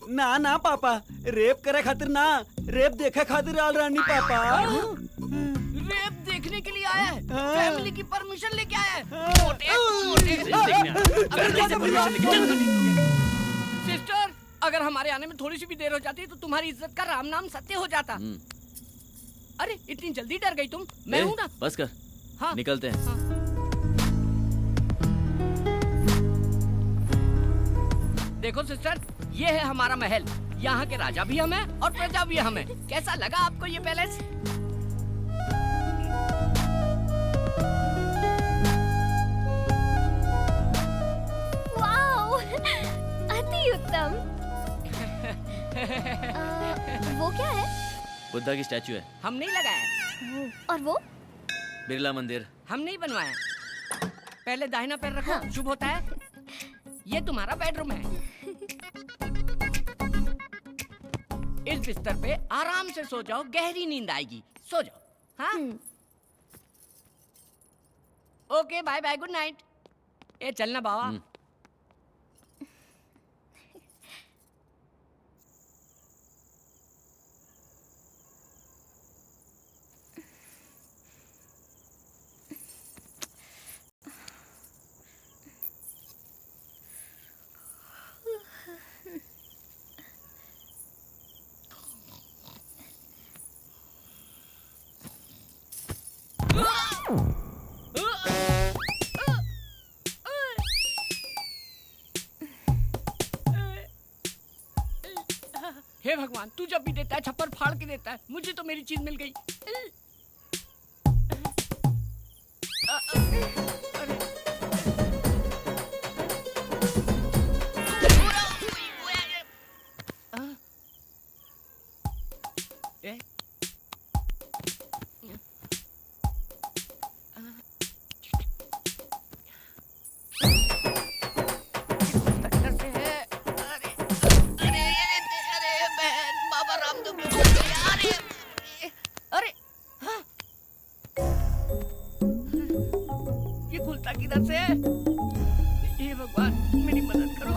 ना ना पापा, रेप करे खातिर ना, रेप देखे खातिर आल रहनी पापा। रेप देखने के लिए आया है? फैमिली की परमिशन लेके आया है? सिस्टर, अगर हमारे आने में थोड़ी सी भी देर हो जाती तो तुम्हारी इज्जत का राम नाम सत्य हो जाता। अरे इतनी जल्दी डर गई तुम? मैं हूँ ना। बस कर। हाँ निकलते हैं। हाँ। देखो सिस्टर, ये है हमारा महल। यहाँ के राजा भी हम हैं और प्रजा भी हम हैं। कैसा लगा आपको ये पैलेस? वाओ, अति उत्तम। वो क्या है? बुद्धा की स्टैचू है। हम नहीं लगाया। और वो? बिरला मंदिर। हम नहीं बनवाया। पहले दाहिना पैर रखो। हाँ। शुभ होता है। ये तुम्हारा बेडरूम है। इस बिस्तर पे आराम से सो जाओ, गहरी नींद आएगी। सो जाओ। हाँ? Okay, bye bye, good night. ए चलना बाबा। हे भगवान, तू जब भी देता है छप्पर फाड़ के देता है। मुझे तो मेरी चीज मिल गई। किधर से? हे भगवान, मेरी मदद करो।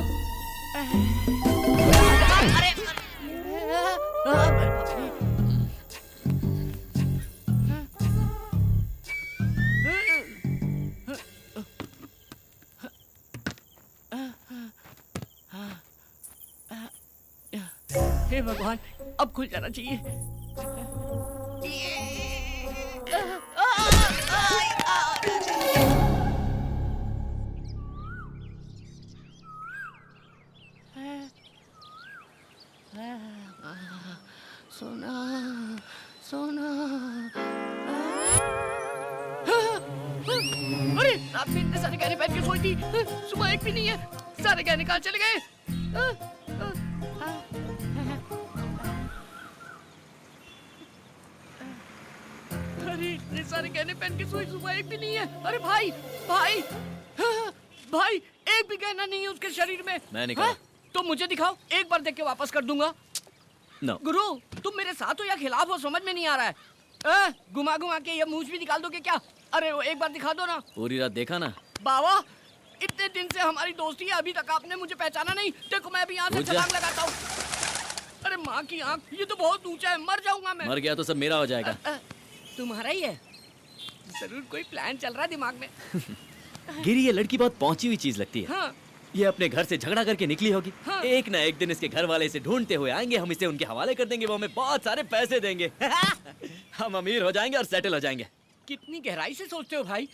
अरे हे भगवान, अब खुल जाना चाहिए। सोना सोना। अरे रात में इतने सारे गहने पहन के सोई थी, सुबह एक भी नहीं है। सारे गहने कहाँ चले गए? अरे इतने सारे गहने पहन के सोई, सुबह एक भी नहीं है। अरे भाई भाई भाई, एक भी गहना नहीं है उसके शरीर में। मैं निकाला। तो मुझे दिखाओ, एक बार देख के वापस कर दूंगा। No. गुरु, तुम मेरे साथ हो या खिलाफ हो, समझ में नहीं आ रहा है। घुमा घुमा के ये मूंछ भी निकाल दोगे क्या? अरे वो एक बार दिखा दो ना। पूरी रात देखा ना। बाबा, इतने दिन से हमारी दोस्ती है, अभी तक आपने मुझे पहचाना नहीं। देखो मैं अभी यहाँ से छलांग लगाता हूँ। अरे माँ की आँख, ये तो बहुत ऊंचा है, मर जाऊंगा मैं। मर गया तो सब मेरा हो जाएगा। तुम्हारा ही है? जरूर कोई प्लान चल रहा है दिमाग में। गिरी, ये लड़की बहुत पहुंची हुई चीज लगती है। हाँ। ये अपने घर से झगड़ा करके निकली होगी। हाँ। एक ना एक दिन इसके घर वाले इसे ढूंढते हुए आएंगे, हम इसे उनके हवाले कर देंगे, वो हमें बहुत सारे पैसे देंगे। हम अमीर हो जाएंगे और सेटल हो जाएंगे। कितनी गहराई से सोचते हो भाई।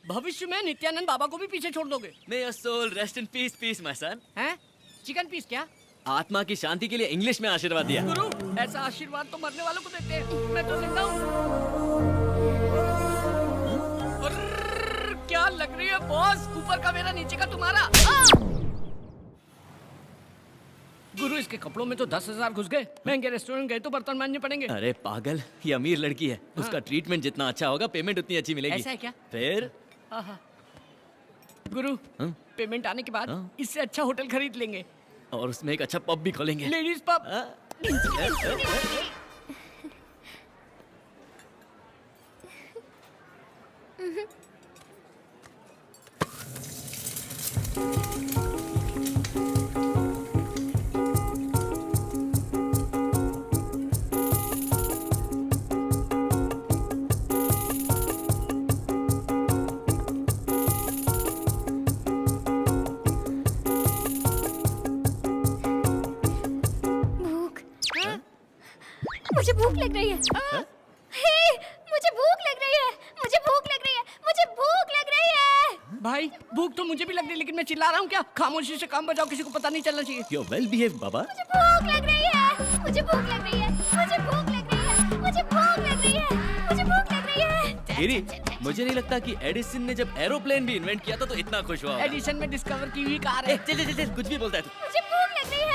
भविष्य में नित्यानंद बाबा को भी पीछे छोड़ दोगे। May your soul rest in peace, peace, my son. हैं? चिकन पीस क्या? आत्मा की शांति के लिए इंग्लिश में आशीर्वाद दिया। गुरु, ऐसा आशीर्वाद तो मरने वालों को देते हैं। मैं तो जिंदा हूँ। क्या लग रही है बॉस? ऊपर का मेरा, नीचे का तुम्हारा। गुरु, इसके कपड़ों में तो 10,000 घुस गए। महंगे रेस्टोरेंट गए तो बर्तन मांजने पड़ेंगे। अरे पागल, ये अमीर लड़की है। उसका ट्रीटमेंट जितना अच्छा होगा, पेमेंट उतनी अच्छी मिलेगी। ऐसा है क्या? फिर गुरु, पेमेंट आने के बाद इससे अच्छा होटल खरीद लेंगे और उसमें एक अच्छा पब भी खोलेंगे। Ladies pub. मुझे भूख लग रही है। हे, मुझे भूख लग रही है। मुझे भूख लग रही है। मुझे भूख लग रही है। भाई, भूख तो मुझे भी लग रही है, लेकिन मैं चिल्ला रहा हूँ क्या? खामोशी से काम बजाओ, किसी को पता नहीं चलना चाहिए। You're well behaved, बाबा। मुझे भूख लग रही है। मुझे भूख लग रही है। मुझे भूख लग रही है। मुझे भूख लग रही है। मुझे भूख लग रही है। गिरी, मुझे नहीं लगता कि एडिसन ने जब एरोप्लेन भी इन्वेंट किया था तो इतना खुश हुआ होगा। एडिसन में डिस्कवर की हुई कार है। चल, कुछ भी बोलता है तू। मुझे भूख लग रही है।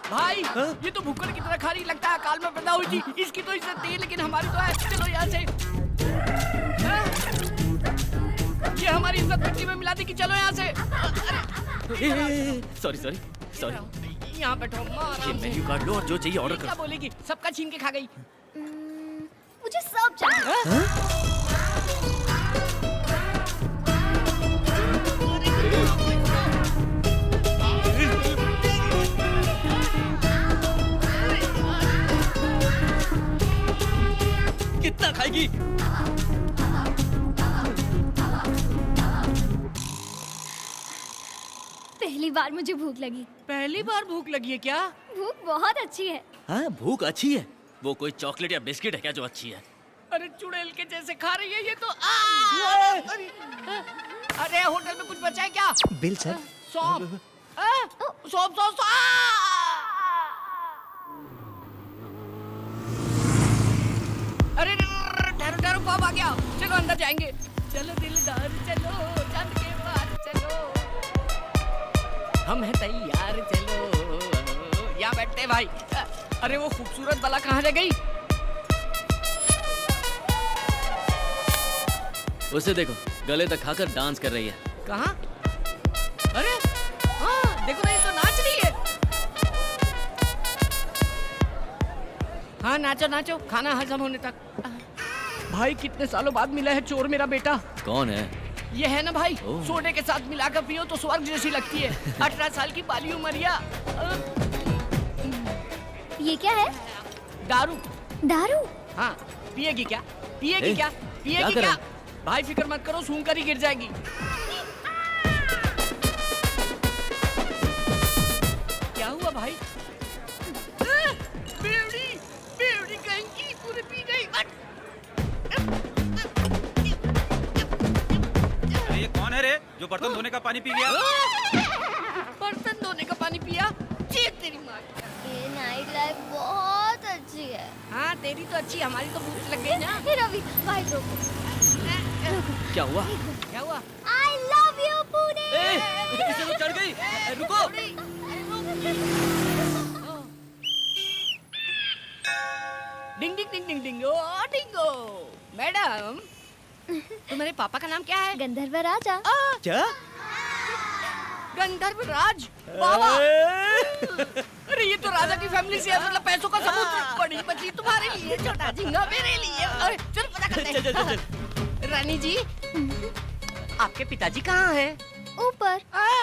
भाई, ये तो भूखड़ की तरह खारी लगता है, काल में पैदा हुई थी। इसकी तो इज्जत थी, लेकिन हमारी तो है। चलो यहाँ से। ये हमारी इज्जत मिट्टी में मिला दी कि चलो यहाँ से। सॉरी। यहाँ बैठो, ये मेन्यू कार्ड लो और जो चाहिए ऑर्डर क्या कर। बोलेगी? सबका छीन के खा गई। मुझे सब चाहिए। कितना खाएगी? पहली बार मुझे भूख लगी। पहली बार भूख लगी है क्या? भूख बहुत अच्छी है। हाँ, भूख अच्छी है। वो कोई चॉकलेट या बिस्किट है क्या जो अच्छी है? अरे चुड़ैल के जैसे खा रही है ये तो। अरे होटल में कुछ बचा है क्या? Bill sir. सौंफ। सौंफ। अरे ठहरो, पाप आ गया। चलो अंदर जाएंगे। चलो दिलदार, चलो चांद के पार चलो, हम हैं तैयार, चलो यहाँ बैठते हैं भाई। अरे वो खूबसूरत बला कहाँ रह गई? उसे देखो, गले तक खाकर डांस कर रही है। कहाँ? अरे हाँ, देखो ना, ये तो नाच रही है। हाँ, नाचो, खाना हजम होने तक। भाई, कितने सालों बाद मिला है चोर मेरा बेटा। कौन है? ये है ना भाई, सोडे के साथ मिलाकर पियो तो स्वर्ग जैसी लगती है। 18 साल की बाली उमरिया। ये क्या है? दारू। दारू? हाँ, पिएगी क्या? पिएगी क्या? भाई फिक्र मत करो, सूंघ कर ही गिर जाएगी। क्या हुआ भाई? पानी पी गया? बर्तन धोने का पानी पिया? चीख तेरी माँ। ये नाइट लाइफ बहुत अच्छी है। हाँ तेरी तो अच्छी, हमारी तो भूख लग गई ना। हे रवि, भाई रोको। क्या हुआ? क्या हुआ? I love you Pune. इसे तो चढ़ गई। रुको। डिंग डिंग डिंग डिंग डिंग ओ डिंगो। मैडम, तुम्हारे पापा का नाम क्या है? गंधर्व राजा। क्या? गंधर्व राज बाबा। अरे ये तो राजा की फैमिली से है, मतलब पैसों का समुद्र। बड़ी बची तुम्हारे लिए, छोटा झींगा मेरे लिए। अरे चल पता करते हैं। रानी जी, आपके पिताजी कहाँ हैं? ऊपर।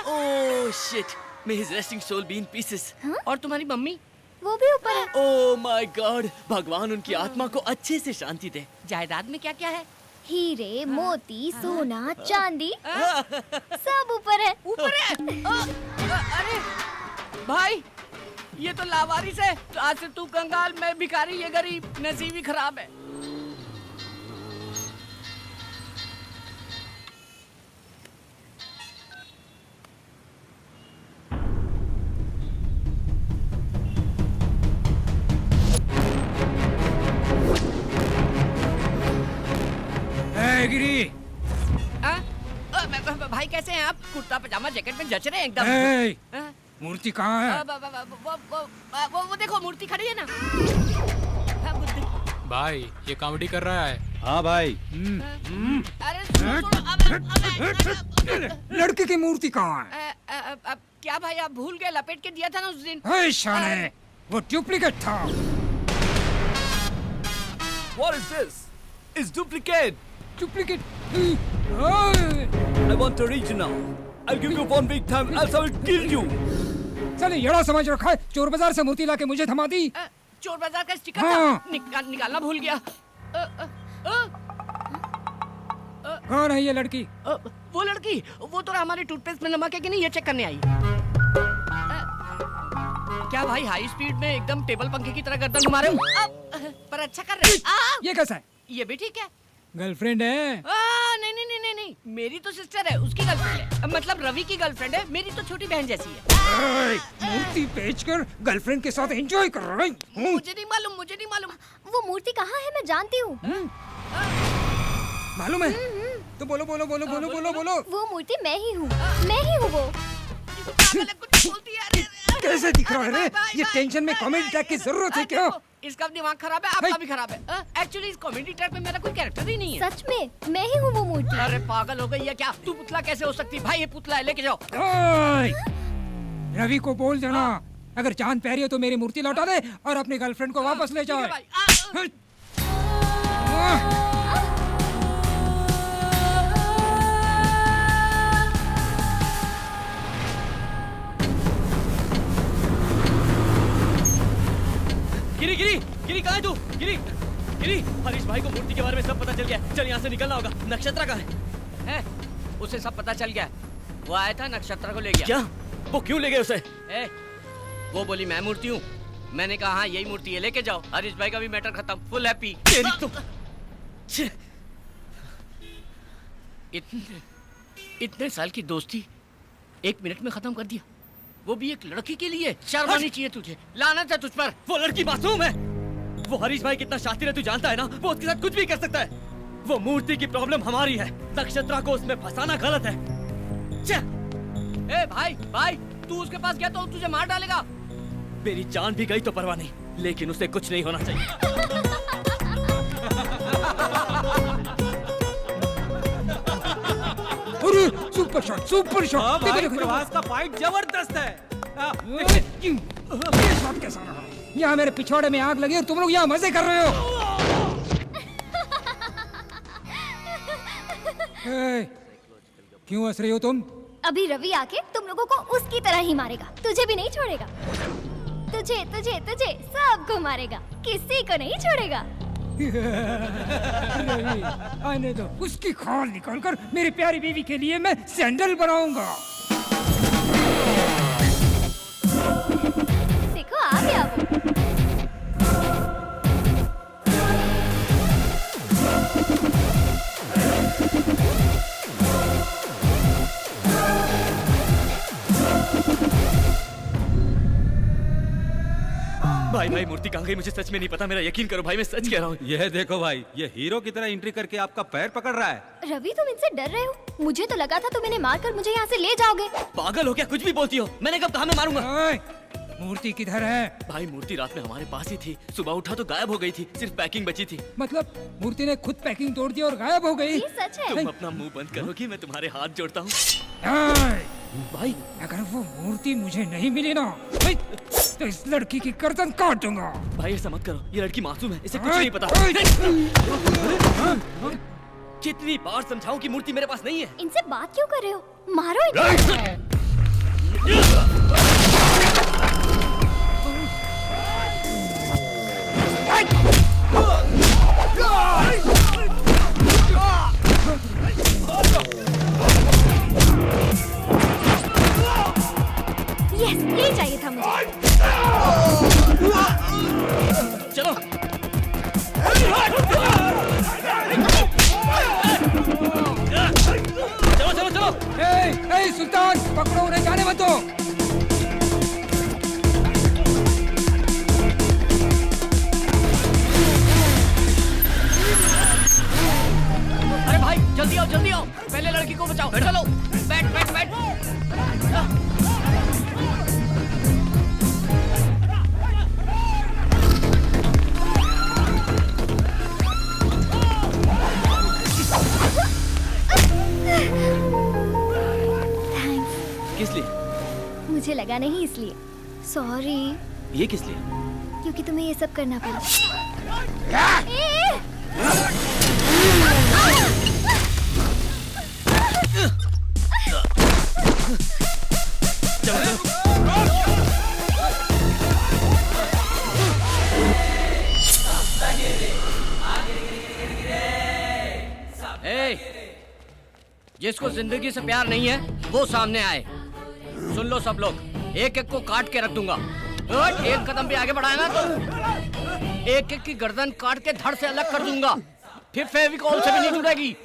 Oh shit, may his resting soul be in pieces. और तुम्हारी मम्मी? वो भी ऊपर है। ओह माय गॉड, भगवान उनकी आत्मा को अच्छे से शांति दे। जायदाद में क्या क्या है? हीरे, मोती, सोना, चांदी, सब ऊपर है। ऊपर है? अरे भाई, ये तो लावारिस है। तो आज से तू कंगाल, मैं भिखारी, ये गरीब, नसीब ही खराब है। गिरी। भाई कैसे हैं आप? कुर्ता पजामा जैकेट में जच रहे हैं एकदम। मूर्ति कहाँ है? वो देखो मूर्ति खड़ी है ना। भाई ये कॉमेडी कर रहा है। हाँ भाई। अरे लड़के की मूर्ति कहाँ है? क्या भाई आप भूल गए? लपेट के दिया था ना उस दिन। शाने, वो डुप्लीकेट था। What is this? It's duplicate. Duplicate. I want original. I'll give you one big time, else I will kill you. चले येड़ा समझ रखा है, चोर बाजार से मूर्ति लाके मुझे थमा दी। चोर बाजार का स्टिकर हाँ। था, निकालना भूल गया। कौन है ये लड़की? वो लड़की, वो तो हमारे टूथपेस्ट में नमक है कि नहीं ये चेक करने आई। क्या भाई हाई स्पीड में एकदम टेबल पंखे की तरह गर्दन घुमा रहे हो? पर अच्छा कर रहे हो। ये कैसा है? ये भी ठीक है। गर्लफ्रेंड है? नहीं नहीं नहीं नहीं नहीं, मेरी तो सिस्टर है, उसकी गर्लफ्रेंड है। मतलब रवि की गर्लफ्रेंड है, मेरी तो छोटी बहन जैसी है। मूर्ति बेचकर गर्लफ्रेंड के साथ एंजॉय कर रही हूँ। मुझे नहीं मालूम, मुझे नहीं मालूम। वो मूर्ति कहाँ है? मैं जानती हूँ। मालूम है? तो बोलो बोलो बोलो बोलो बोलो बोलो। वो मूर्ति मैं ही हूँ, मैं ही हूँ वो। कैसे दिख रहा है रे? ये टेंशन में कॉमेडी ट्रैक की जरूरत है क्या? इसका दिमाग खराब है, आपका भी खराब है। एक्चुअली इस कॉमेडी ट्रैक में मेरा कोई कैरेक्टर ही नहीं है। सच में मैं ही हूँ वो मूर्ति। अरे पागल हो गई है क्या? तू पुतला कैसे हो सकती? भाई ये पुतला है, लेके जाओ। रवि को बोल देना, अगर जान प्यारी हो तो मेरी मूर्ति लौटा दे और अपनी गर्लफ्रेंड को वापस ले जाए। गिरी गिरी गिरी, कहाँ है तू? गिरी गिरी, हरीश भाई को मूर्ति के बारे में सब पता चल गया है। चल यहाँ से निकलना होगा। नक्षत्रा कहाँ है? उसे सब पता चल गया। वो आया था, नक्षत्रा को ले गया। क्या? वो क्यों ले गए उसे? वो बोली मैं मूर्ति हूँ। मैंने कहा हाँ यही मूर्ति है, लेके जाओ। हरीश भाई का भी मैटर खत्म, फुल हैप्पी। तेरी तो इतने साल की दोस्ती 1 मिनट में खत्म कर दिया, वो भी एक लड़की के लिए। शर्म आनी चाहिए तुझे। लानत है तुझ पर। वो लड़की मासूम है। वो हरीश भाई कितना शातिर है तू जानता है ना? वो उसके साथ कुछ भी कर सकता है। वो मूर्ति की प्रॉब्लम हमारी है, नक्षत्रा को उसमें फंसाना गलत है। भाई भाई, तू उसके पास गया तो तुझे मार डालेगा। मेरी जान भी गई तो परवाह नहीं, लेकिन उसे कुछ नहीं होना चाहिए। अरे सुपर शॉट, सुपर शॉट। भाई प्रभास का फाइट जबरदस्त है। ये शॉट कैसा रहा? यहाँ मेरे पिछवाड़े में आग लगी और तुम लोग यहाँ मजे कर रहे हो। क्यों हंस रही हो तुम? अभी रवि आके तुम लोगों को उसकी तरह ही मारेगा। तुझे भी नहीं छोड़ेगा। तुझे तुझे तुझे सबको मारेगा, किसी को नहीं छोड़ेगा। रवि आने दो, उसकी खाल निकालकर मेरी प्यारी बीवी के लिए मैं सैंडल बनाऊंगा। देखो आ गया वो। भाई भाई मूर्ति कहाँ गई मुझे सच में नहीं पता, मेरा यकीन करो भाई, मैं सच कह रहा हूँ। यह देखो भाई, ये हीरो की तरह एंट्री करके आपका पैर पकड़ रहा है। रवि तुम इनसे डर रहे हो? मुझे तो लगा था तुम इन्हें मारकर मुझे यहाँ से ले जाओगे। पागल हो क्या, कुछ भी बोलती हो? मैंने कब कहा मैं मारूंगा? मूर्ति किधर है? भाई मूर्ति रात में हमारे पास ही थी, सुबह उठा तो गायब हो गई थी, सिर्फ पैकिंग बची थी। मतलब मूर्ति ने खुद पैकिंग तोड़ दी और गायब हो गई? ये सच है। तुम अपना मुंह बंद करो कि मैं तुम्हारे हाथ जोड़ता हूँ। भाई अगर वो मूर्ति मुझे नहीं मिली ना तो इस लड़की की गर्दन काट दूंगा। भाई ऐसा मत करो, ये लड़की मासूम है, इसे कुछ नहीं पता। कितनी बार समझाऊं कि मूर्ति मेरे पास नहीं है। इनसे बात क्यों कर रहे हो? मारो इन्हें। यस, ये चाहिए था मुझे। चलो चलो चलो चलो। ए सुल्तान, पकड़ो उन्हें, जाने मत दो। अरे भाई जल्दी आओ जल्दी आओ, पहले लड़की को बचाओ। चलो बैठ बैठ बैठ। किस लिए? मुझे लगा नहीं इसलिए। सॉरी। ये किस लिए? क्योंकि तुम्हें ये सब करना पड़ा। जिसको जिंदगी से प्यार नहीं है वो सामने आए। सुन लो सब लोग, एक एक को काट के रख दूंगा। एक कदम भी आगे बढ़ाया ना तो एक एक की गर्दन काट के धड़ से अलग कर दूंगा, फिर फेविकॉल से भी नहीं जुड़ेगी।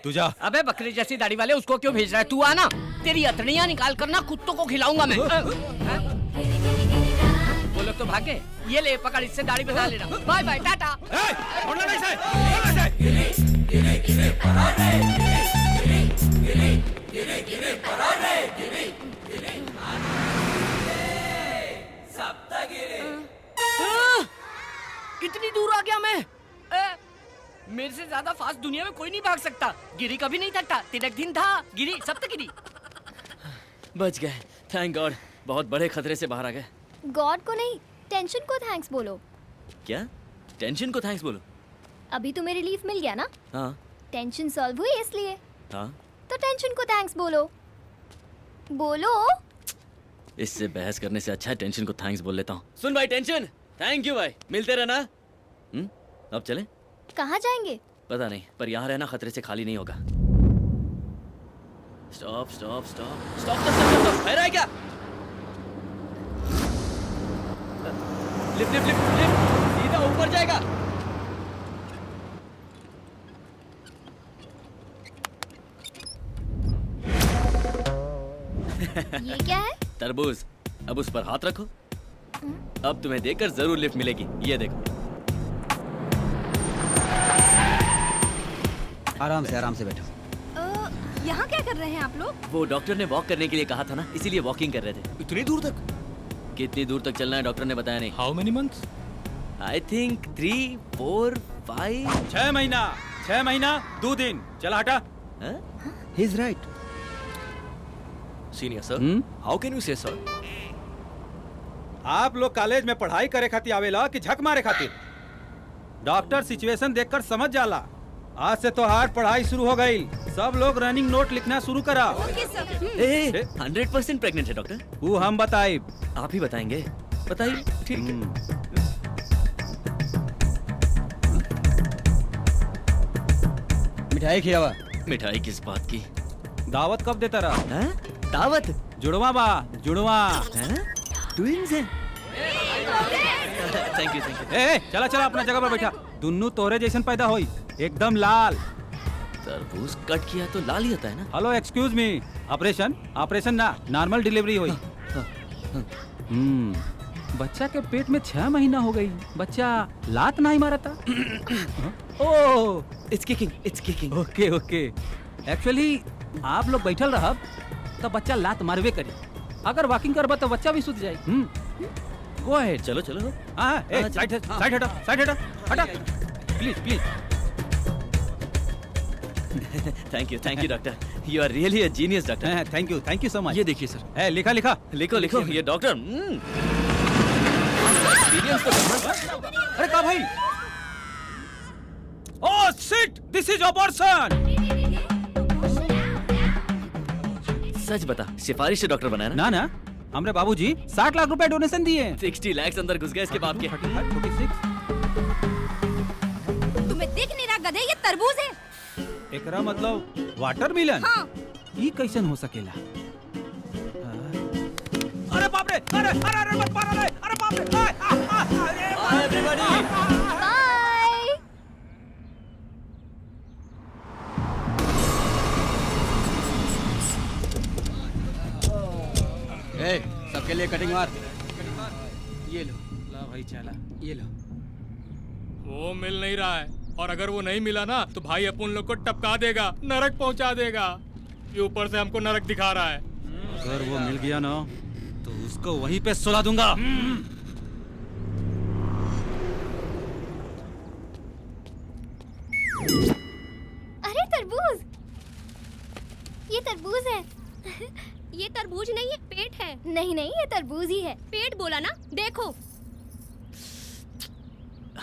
तू जा। अबे बकरी जैसी दाढ़ी वाले, उसको क्यों भेज रहा है? तू आना, तेरी अतड़ियां निकाल कर ना कुत्तों को खिलाऊंगा मैं। वो लोग तो भागे। ये ले पकड़, इससे दाढ़ी बना लेना। Bye bye, tata. इतनी दूर आ गया मैं। मेरे से ज्यादा फास्ट दुनिया में कोई नहीं भाग सकता। गिरी कभी नहीं थकता, तिलक दिन था, गिरी सप्तगिरी। बच गए, थैंक गॉड। बहुत बड़े खतरे से बाहर आ गए। गॉड को नहीं, टेंशन को थैंक्स बोलो। क्या? टेंशन को थैंक्स बोलो? अभी तुम्हें रिलीफ मिल गया ना? हाँ। टेंशन सॉल्व हुई इसलिए। हाँ। तो टेंशन को थैंक्स बोलो। बोलो। इससे बहस करने से अच्छा है टेंशन को थैंक्स बोल लेता हूँ। सुन भाई टेंशन, थैंक यू भाई, मिलते रहना। अब चले? कहाँ जाएंगे? पता नहीं, पर यहाँ रहना खतरे से खाली नहीं होगा। Stop stop stop stop stop, है क्या? लिफ्ट लिफ्ट लिफ्ट लिफ्ट, सीधा ऊपर जाएगा। ये क्या है? तरबूज। अब उस पर हाथ रखो। अब तुम्हें देकर जरूर लिफ्ट मिलेगी। ये देखो। आराम से बैठो। यहाँ क्या कर रहे हैं आप लोग? वो डॉक्टर ने वॉक करने के लिए कहा था ना, इसीलिए वॉकिंग कर रहे थे। इतनी दूर तक? कितनी दूर तक चलना है डॉक्टर ने बताया नहीं। How many months? I think 3, 4, 5। 6 महीना, 6 महीना 2 दिन। चल हटा। He is right. Senior sir, how can you से सर? आप लोग कॉलेज में पढ़ाई करे खातिर आवेला कि झक मारे खातिर? डॉक्टर सिचुएशन देखकर समझ जाला। आज से तो हार्ड पढ़ाई शुरू हो गई। सब लोग रनिंग नोट लिखना शुरू करा। 100% प्रेग्नेंट है डॉक्टर। वो हम बताए। आप ही बताएंगे? बताइए। ठीक है। मिठाई खिलावा। मिठाई किस बात की? दावत कब देता रहा? दावत? जुड़वा बा, जुड़वा। ट्विंस हैं। Thank you. चला चला अपना जगह पर बैठा। दुन्नू तोरे जैसन पैदा होई, एकदम लाल। तरबूज कट किया तो लाल ही होता है ना? Hello excuse me, operation? Operation ना, नॉर्मल डिलीवरी हुई। बच्चा के पेट में 6 महीना हो गई, बच्चा लात नहीं मारा था। Oh it's kicking. Okay okay. Actually आप लोग बैठल रहब तो बच्चा लात मारवे करी, अगर वॉकिंग करबा तो बच्चा भी सुत जाए। Go ahead. चलो चलो। साइड हटा please please. Thank you doctor, you are really a genius doctor. Thank you so much. ये देखिए सर। लिखा लिखो ये डॉक्टर। अरे का भाई? Oh shit, this is abortion. सच बता, सिफारिश से डॉक्टर बनाया ना? ना हमरे बाबूजी 60 लाख रुपए डोनेशन दिए। 60 लाख अंदर घुस गए इसके बाप के। तुम्हें दिख नहीं रहा गधे, ये तरबूज है। एकरा मतलब वाटरमेलन? हाँ। ई कैसन हो सकेला? अरे बाप रे, अरे मत मारो रे, अरे बाप रे। Bye everybody. बाय। सबके लिए कटिंग मार। ये लो। ला भाई चला, ये लो। वो मिल नहीं रहा है, और अगर वो नहीं मिला ना तो भाई अपन लोग को टपका देगा, नरक पहुंचा देगा। ये ऊपर से हमको नरक दिखा रहा है। अगर वो मिल गया ना तो उसको वहीं पे सुला दूंगा। अरे तरबूज, ये तरबूज है। ये तरबूज नहीं है, पेट है। नहीं ये तरबूज ही है। पेट बोला ना, देखो।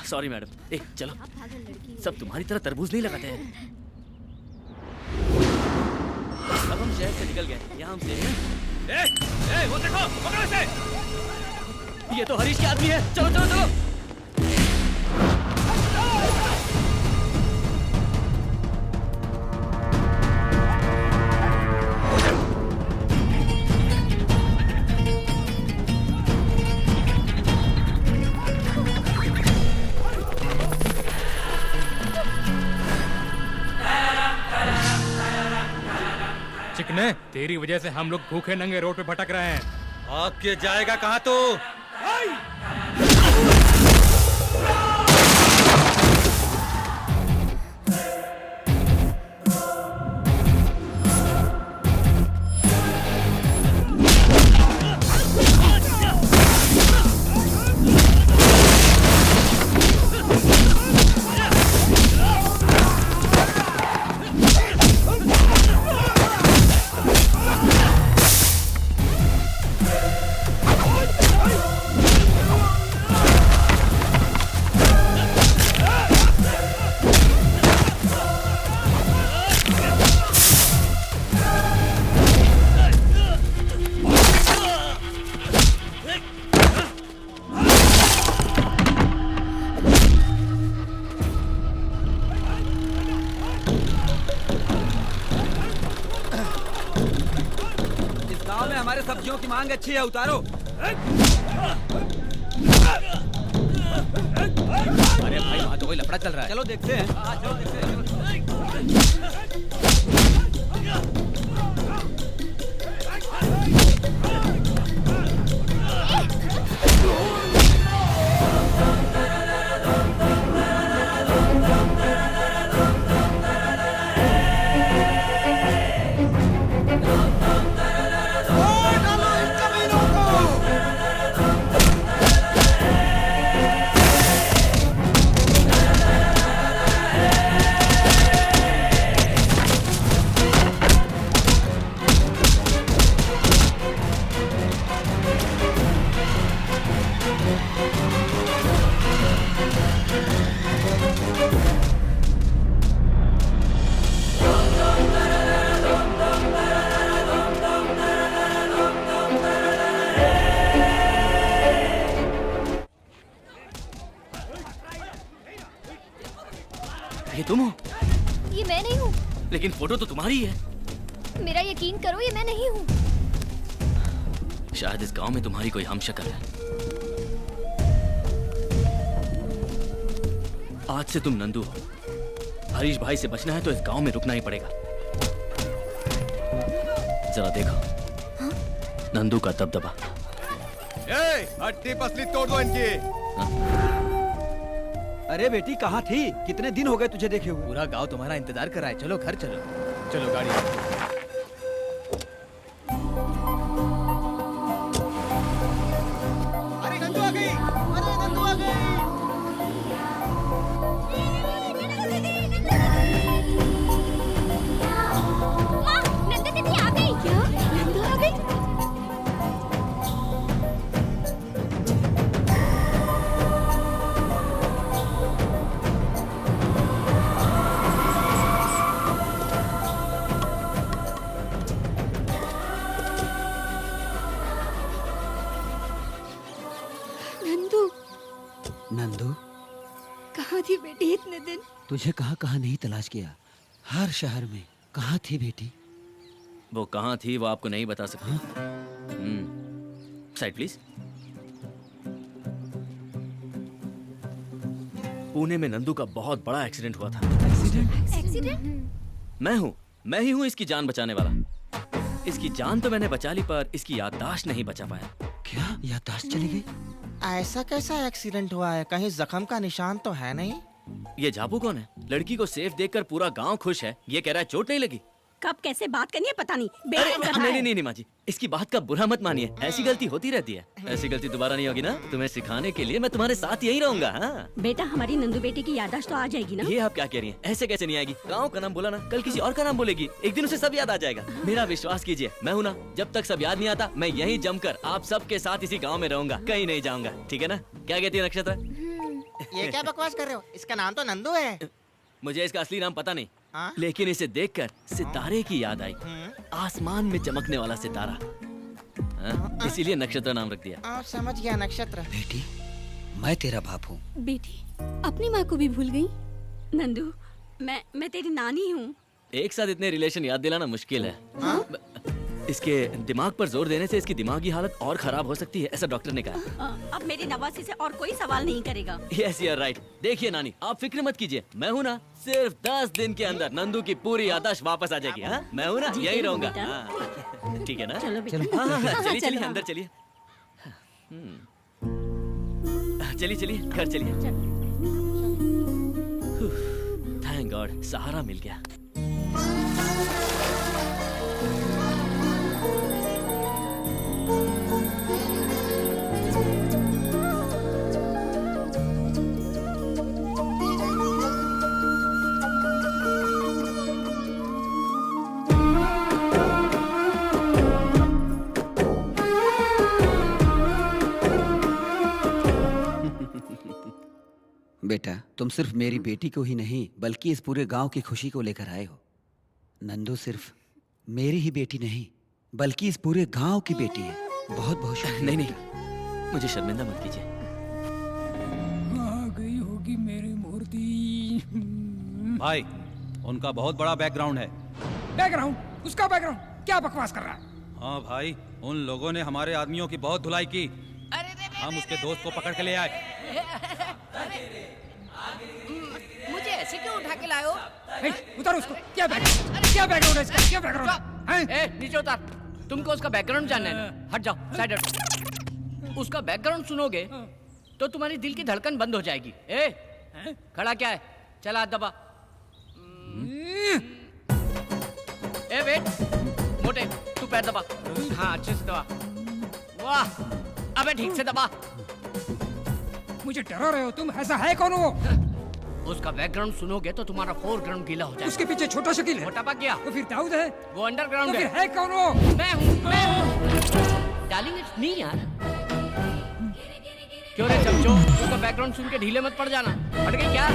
Sorry madam. चलो, सब तुम्हारी तरह तरबूज नहीं लगाते हैं। अब हम शहर से निकल गए, यहाँ हम से। वो देखो, पकड़ो इसे। ये तो हरीश के आदमी है। चलो। चिकने, तेरी वजह से हम लोग भूखे नंगे रोड पे भटक रहे हैं। आपके जाएगा कहाँ तू? हमारे सब्जियों की मांग अच्छी है, उतारो। अरे भाई, वहाँ तो कोई लफड़ा चल रहा है। चलो देखते हैं। चलो देखते हैं। ये तुम हो? ये मैं नहीं हूँ। लेकिन फोटो तो तुम्हारी है। मेरा यकीन करो, ये मैं नहीं हूँ। शायद इस गांव में तुम्हारी कोई हमशक्ल है। आज से तुम नंदू हो। हरीश भाई से बचना है तो इस गांव में रुकना ही पड़ेगा। जरा देखो, नंदू का दबदबा। हड्डी पसली तोड़ दो इनकी। अरे बेटी कहाँ थी? कितने दिन हो गए तुझे देखे हुए? पूरा गांव तुम्हारा इंतजार कर रहा है। चलो घर चलो। चलो गाड़ी। अरे नंदू आ गई, अरे नंदू आ गई। माँ, नंदू दीदी आ गई। क्या? नंदू आ गई? नंदू, नंदू, कहाँ थी बेटी इतने दिन? तुझे कहाँ कहाँ नहीं तलाश किया, हर शहर में। कहाँ थी बेटी? वो कहाँ थी वो आपको नहीं बता सकती। Side please. पुणे में नंदू का बहुत बड़ा एक्सीडेंट हुआ था। एक्सीडेंट? मैं ही हूँ इसकी जान बचाने वाला। इसकी जान तो मैंने बचा ली पर इसकी याददाश्त नहीं बचा पाया। क्या याददाश्त चली गई? ऐसा कैसा एक्सीडेंट हुआ है? कहीं जख्म का निशान तो है नहीं? ये जाबू कौन है? लड़की को सेफ देखकर पूरा गांव खुश है। ये कह रहा है चोट नहीं लगी। कब कैसे बात करनी है पता नहीं। नहीं माँ जी, इसकी बात का बुरा मत मानिए। ऐसी गलती होती रहती है। ऐसी गलती दोबारा नहीं होगी ना? तुम्हें सिखाने के लिए मैं तुम्हारे साथ यही रहूंगा। हाँ बेटा, हमारी नंदू बेटी की याददाश्त तो आ जाएगी ना? ये आप क्या कह रही हैं? ऐसे कैसे नहीं आएगी? गाँव का नाम बोला ना, कल किसी और का नाम बोलेगी, एक दिन उसे सब याद आ जाएगा। मेरा विश्वास कीजिए, मैं हूँ ना, जब तक सब याद नहीं आता मैं यहीं जमकर आप सबके साथ इसी गाँव में रहूंगा, कहीं नहीं जाऊंगा। ठीक है ना? क्या कहती है नक्षत्र? ये क्या बकवास कर रहे हो? इसका नाम तो नंदू है। मुझे इसका असली नाम पता नहीं, लेकिन इसे देखकर सितारे की याद आई। आसमान में चमकने वाला सितारा, इसीलिए नक्षत्र नाम रख दिया। समझ गया, नक्षत्र। बेटी, मैं तेरा बाप हूँ। बेटी, अपनी माँ को भी भूल गई? नंदू, मैं तेरी नानी हूँ। एक साथ इतने रिलेशन याद दिलाना मुश्किल है। इसके दिमाग पर जोर देने से इसकी दिमागी हालत और खराब हो सकती है, ऐसा डॉक्टर ने कहा। अब मेरी नवासी से और कोई सवाल नहीं करेगा। Yes you are right. देखिए नानी, आप फिक्र मत कीजिए, मैं हूँ ना, सिर्फ 10 दिन के अंदर नंदू की पूरी याददाश्त वापस आ जाएगी। हाँ, मैं हूँ ना, यही रहूंगा। ठीक है ना? चलिए चलिए अंदर चलिए। चलिए चलिए घर चलिए। थैंक गॉड, सहारा मिल गया। बेटा, तुम सिर्फ मेरी बेटी को ही नहीं बल्कि इस पूरे गांव की खुशी को लेकर आए हो। नंदू सिर्फ मेरी ही बेटी नहीं बल्कि इस पूरे गांव की बेटी है। बहुत बहुत शुक्रिया। नहीं, मुझे शर्मिंदा मत कीजिए। आ गई होगी मेरी मूर्ति। भाई, उनका बहुत बड़ा बैकग्राउंड है। बैकग्राउंड? उसका बैकग्राउंड? क्या बकवास कर रहा है? हाँ भाई, उन लोगों ने हमारे आदमियों की बहुत धुलाई की। हम उसके दोस्त को पकड़ के ले आए। मुझे ऐसे क्यों उठा के लाए हो? उतार उसको। क्या बैकग्राउंड है इसका? क्या बैकग्राउंड है? नीचे उतार। तुमको उसका बैकग्राउंड जानना है ना? हट जाओ, साइड हट। उसका बैकग्राउंड सुनोगे तो तुम्हारी दिल की धड़कन बंद हो जाएगी। खड़ा क्या है? चला हाथ दबा। वेट, मोटे तू पैर दबा। हाँ, अच्छे से दबा। वाह, अबे ठीक से दबा। मुझे डरा रहे हो तुम? ऐसा है कौन वो? उसका बैकग्राउंड सुनोगे तो तुम्हारा फोरग्राउंड गीला हो जाएगा। उसके पीछे छोटा शकील है। मोटापा क्या? तो फिर दाऊद है। वो अंडरग्राउंड तो है। फिर है कौन वो? मैं हूँ। डार्लिंग, इट्स मी यार। क्यों रे चमचो, उसका बैकग्राउंड सुन के ढीले मत पड़ जाना। हट गई क्या?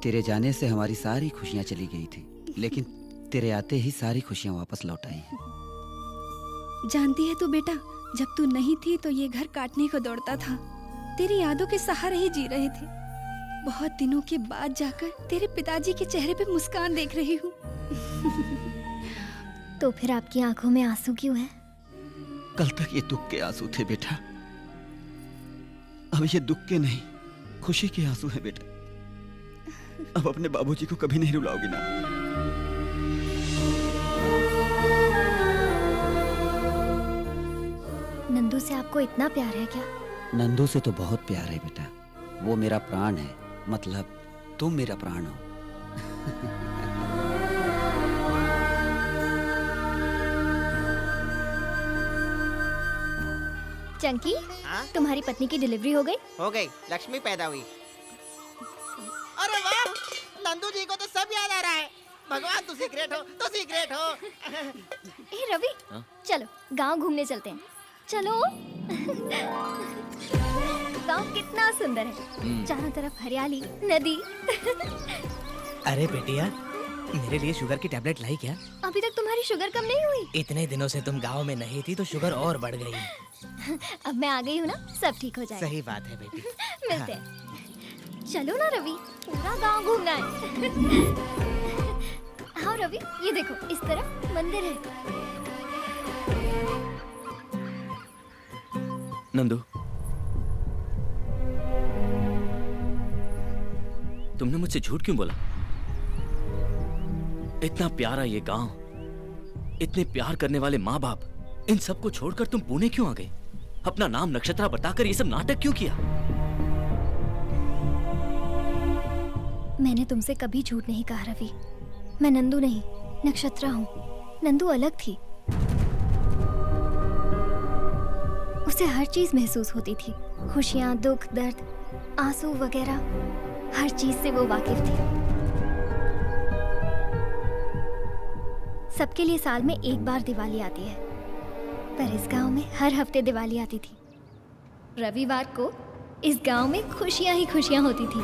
तेरे जाने से हमारी सारी खुशियां चली गई थी, लेकिन तेरे आते ही सारी खुशियां वापस लौट आई हैं। जानती है तू बेटा, जब तू नहीं थी तो ये घर काटने को दौड़ता था। तेरी यादों के सहारे ही जी रहे थे। बहुत दिनों के बाद जाकर तेरे पिताजी के चेहरे पे मुस्कान देख रही हूँ। तो फिर आपकी आंखों में आंसू क्यों है? कल तक ये दुख के आंसू थे बेटा, अब ये दुख के नहीं, खुशी के आंसू है बेटा। अब अपने बाबूजी को कभी नहीं रुलाओगी ना? नंदू से आपको इतना प्यार है क्या? नंदू से तो बहुत प्यार है बेटा। वो मेरा प्राण है, मतलब तुम मेरा प्राण हो। चंकी, तुम्हारी पत्नी की डिलीवरी हो गई? हो गई, लक्ष्मी पैदा हुई। अरे वाह, नंदू जी को तो सब याद आ रहा है। भगवान तुसी ग्रेट हो, तुसी ग्रेट हो। ए रवि, चलो गांव घूमने चलते हैं। चलो। गांव कितना सुंदर है, चारों तरफ हरियाली, नदी। अरे बेटिया, मेरे लिए शुगर की टैबलेट लाई क्या? अभी तक तुम्हारी शुगर कम नहीं हुई? इतने दिनों से तुम गांव में नहीं थी तो शुगर और बढ़ गई। अब मैं आ गई हूँ ना, सब ठीक हो जाएगा। सही बात है बेटी। मिलते हैं। चलो ना रवि, पूरा गांव घूमना है। हाँ रवि, ये देखो, इस तरफ मंदिर है। नंदू, तुमने मुझसे झूठ क्यों बोला? इतना प्यारा ये गांव, इतने प्यार करने वाले माँ बाप, इन सबको छोड़कर तुम पुणे क्यों आ गए? अपना नाम नक्षत्रा बताकर ये सब नाटक क्यों किया? मैंने तुमसे कभी झूठ नहीं कहा रवि। मैं नंदू नहीं, नक्षत्रा हूँ। नंदू अलग थी, उसे हर चीज महसूस होती थी। खुशियाँ, दुख, दर्द, आंसू वगैरह, हर चीज से वो वाकिफ थी। सबके लिए साल में एक बार दिवाली आती है, पर इस गांव में हर हफ्ते दिवाली आती थी। रविवार को इस गांव में खुशियां ही खुशियां होती थी।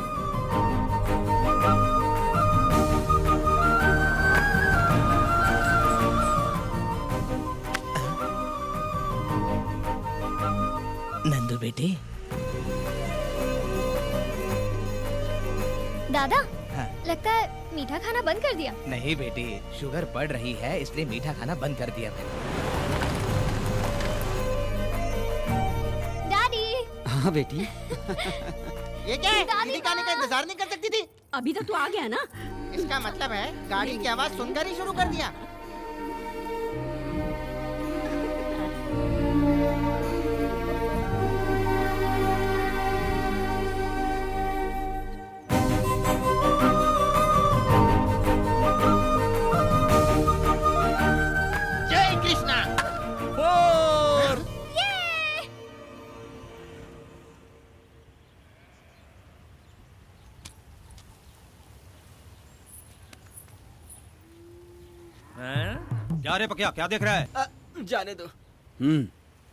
नंदू बेटी। दादा, लगता है मीठा खाना बंद कर दिया। नहीं बेटी, शुगर बढ़ रही है इसलिए मीठा खाना बंद कर दिया मैंने। डैडी। हाँ बेटी। ये क्या है? दीदी का आने का इंतजार नहीं कर सकती थी? अभी तो तू आ गया ना। इसका मतलब है गाड़ी की आवाज सुनकर ही शुरू कर दिया। जय कृष्णा। क्या रे पकिया, क्या देख रहा है? जाने दो।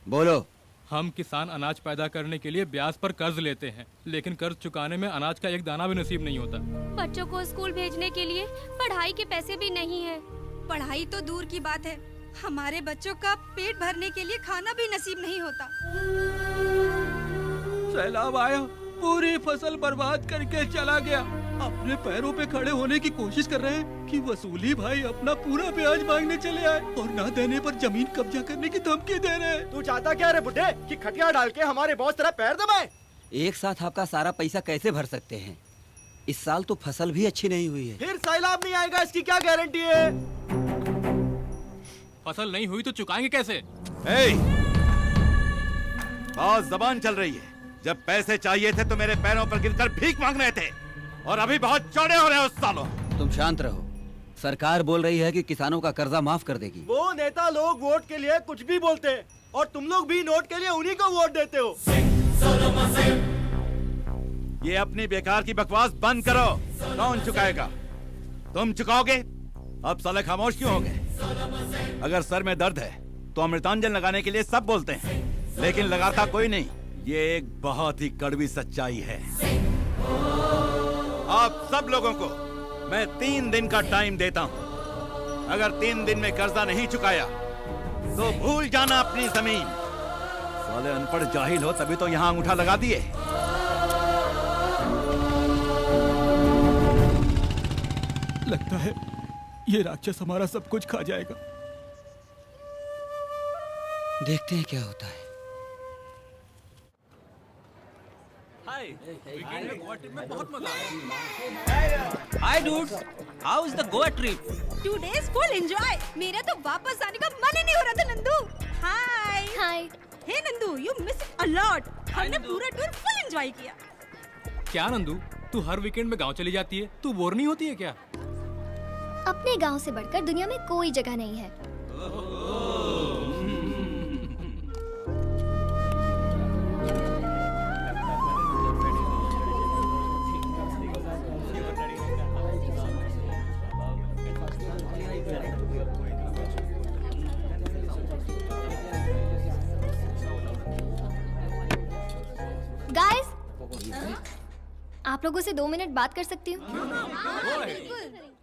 बोलो। हम किसान अनाज पैदा करने के लिए ब्याज पर कर्ज लेते हैं, लेकिन कर्ज चुकाने में अनाज का एक दाना भी नसीब नहीं होता। बच्चों को स्कूल भेजने के लिए पढ़ाई के पैसे भी नहीं है। पढ़ाई तो दूर की बात है, हमारे बच्चों का पेट भरने के लिए खाना भी नसीब नहीं होता। सैलाब आया, पूरी फसल बर्बाद करके चला गया। अपने पैरों पे खड़े होने की कोशिश कर रहे हैं कि वसूली भाई अपना पूरा ब्याज मांगने चले आए और ना देने पर जमीन कब्जा करने की धमकी दे रहे हैं। तू चाहता क्या रे बुड्ढे, कि खटिया डाल के हमारे बॉस तेरा पैर दबाए? एक साथ आपका सारा पैसा कैसे भर सकते हैं? इस साल तो फसल भी अच्छी नहीं हुई है। फिर सैलाब नहीं आएगा इसकी क्या गारंटी है? फसल नहीं हुई तो चुकाएंगे कैसे? बहुत जबान चल रही है। जब पैसे चाहिए थे तो मेरे पैरों पर गिरकर भीख मांग रहे थे, और अभी बहुत चौड़े हो रहे हो सालों। तुम शांत रहो। सरकार बोल रही है कि किसानों का कर्जा माफ कर देगी। वो नेता लोग वोट के लिए कुछ भी बोलते हैं, और तुम लोग भी नोट के लिए उन्हीं को वोट देते हो। ये अपनी बेकार की बकवास बंद करो। कौन चुकाएगा? तुम चुकाओगे? अब साले खामोश क्यों हो गए? अगर सर में दर्द है तो अमृतांजन लगाने के लिए सब बोलते हैं, लेकिन लगाता कोई नहीं। ये एक बहुत ही कड़वी सच्चाई है। आप सब लोगों को मैं 3 दिन का टाइम देता हूं। अगर 3 दिन में कर्जा नहीं चुकाया तो भूल जाना अपनी जमीन। साले अनपढ़ जाहिल हो तभी तो यहां अंगूठा लगा दिए। लगता है ये राक्षस हमारा सब कुछ खा जाएगा। देखते हैं क्या होता है। वीकेंड में गोवा ट्रिप में बहुत मजा आया। Hi dudes, how is the Goa trip? 2 days full enjoy. मेरा तो वापस आने का मन ही नहीं हो रहा था Nandu. Hi hi. Hey Nandu, you miss a lot. हमने पूरा टूर फुल एंजॉय किया। क्या नंदू, तू हर वीकेंड में गांव चली जाती है, तू बोर नहीं होती है क्या? अपने गांव से बढ़कर दुनिया में कोई जगह नहीं है। गाइस, आप लोगों से 2 मिनट बात कर सकती हूँ?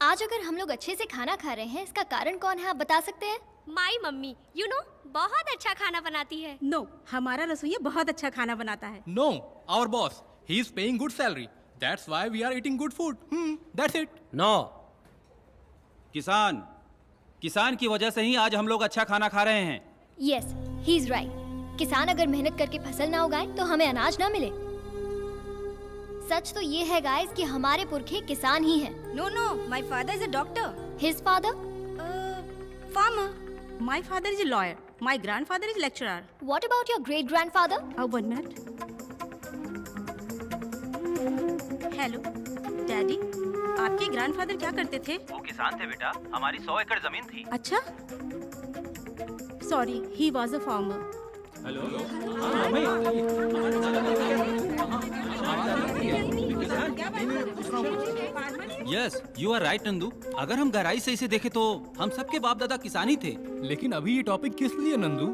आज अगर हम लोग अच्छे से खाना खा रहे हैं, इसका कारण कौन है, आप बता सकते हैं? माई मम्मी, यू नो, बहुत अच्छा खाना बनाती है। नो, हमारा रसोइया बहुत अच्छा खाना बनाता है। No, our boss. He is paying good salary. That's why we are eating good food. That's it. No, किसान की वजह से ही आज हम लोग अच्छा खाना खा रहे हैं। Yes, he is right. किसान अगर मेहनत करके फसल ना उगाए तो हमें अनाज ना मिले। सच तो ये है गाइस कि हमारे पुरखे किसान ही हैं। No no, my father is a doctor. His father? Farmer. My father is a lawyer. My grandfather is lecturer. What about your great grandfather? 1 minute. Hello daddy, आपके ग्रैंडफादर क्या करते थे? वो किसान थे बेटा, हमारी 100 एकड़ जमीन थी। अच्छा, sorry, he was a farmer. Yes, you are right Nandu. अगर हम गहराई से इसे देखें तो हम सबके बाप दादा किसान ही थे। लेकिन अभी ये टॉपिक किस लिए नंदू?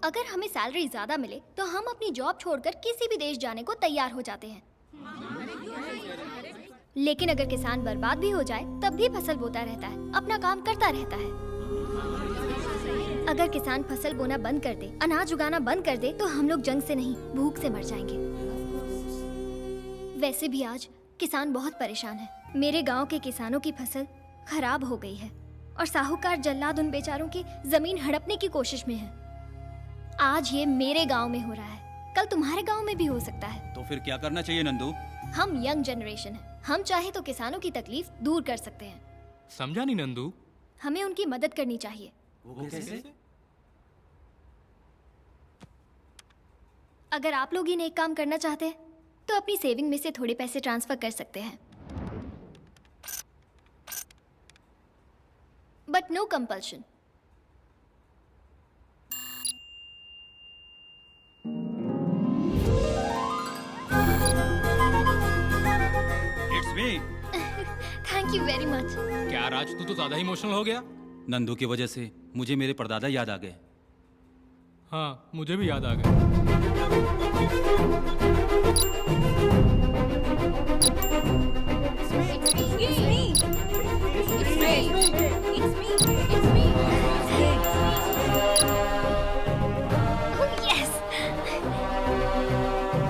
अगर हमें सैलरी ज्यादा मिले तो हम अपनी जॉब छोड़कर किसी भी देश जाने को तैयार हो जाते हैं। लेकिन अगर किसान बर्बाद भी हो जाए तब भी फसल बोता रहता है, अपना काम करता रहता है। अगर किसान फसल बोना बंद कर दे, अनाज उगाना बंद कर दे, तो हम लोग जंग से नहीं भूख से मर जाएंगे। वैसे भी आज किसान बहुत परेशान है। मेरे गांव के किसानों की फसल खराब हो गई है और साहूकार जल्लाद उन बेचारों की जमीन हड़पने की कोशिश में है। आज ये मेरे गांव में हो रहा है, कल तुम्हारे गांव में भी हो सकता है। तो फिर क्या करना चाहिए नंदू? हम यंग जनरेशन है, हम चाहे तो किसानों की तकलीफ दूर कर सकते हैं। समझा नहीं नंदू। हमें उनकी मदद करनी चाहिए। वो कैसे? अगर आप लोग ही नेक काम करना चाहते हैं तो अपनी सेविंग में से थोड़े पैसे ट्रांसफर कर सकते हैं, but no compulsion. It's me. Thank you very much. क्या राज, तू तो ज्यादा इमोशनल हो गया। नंदू की वजह से मुझे मेरे परदादा याद आ गए। हाँ, मुझे भी याद आ गया।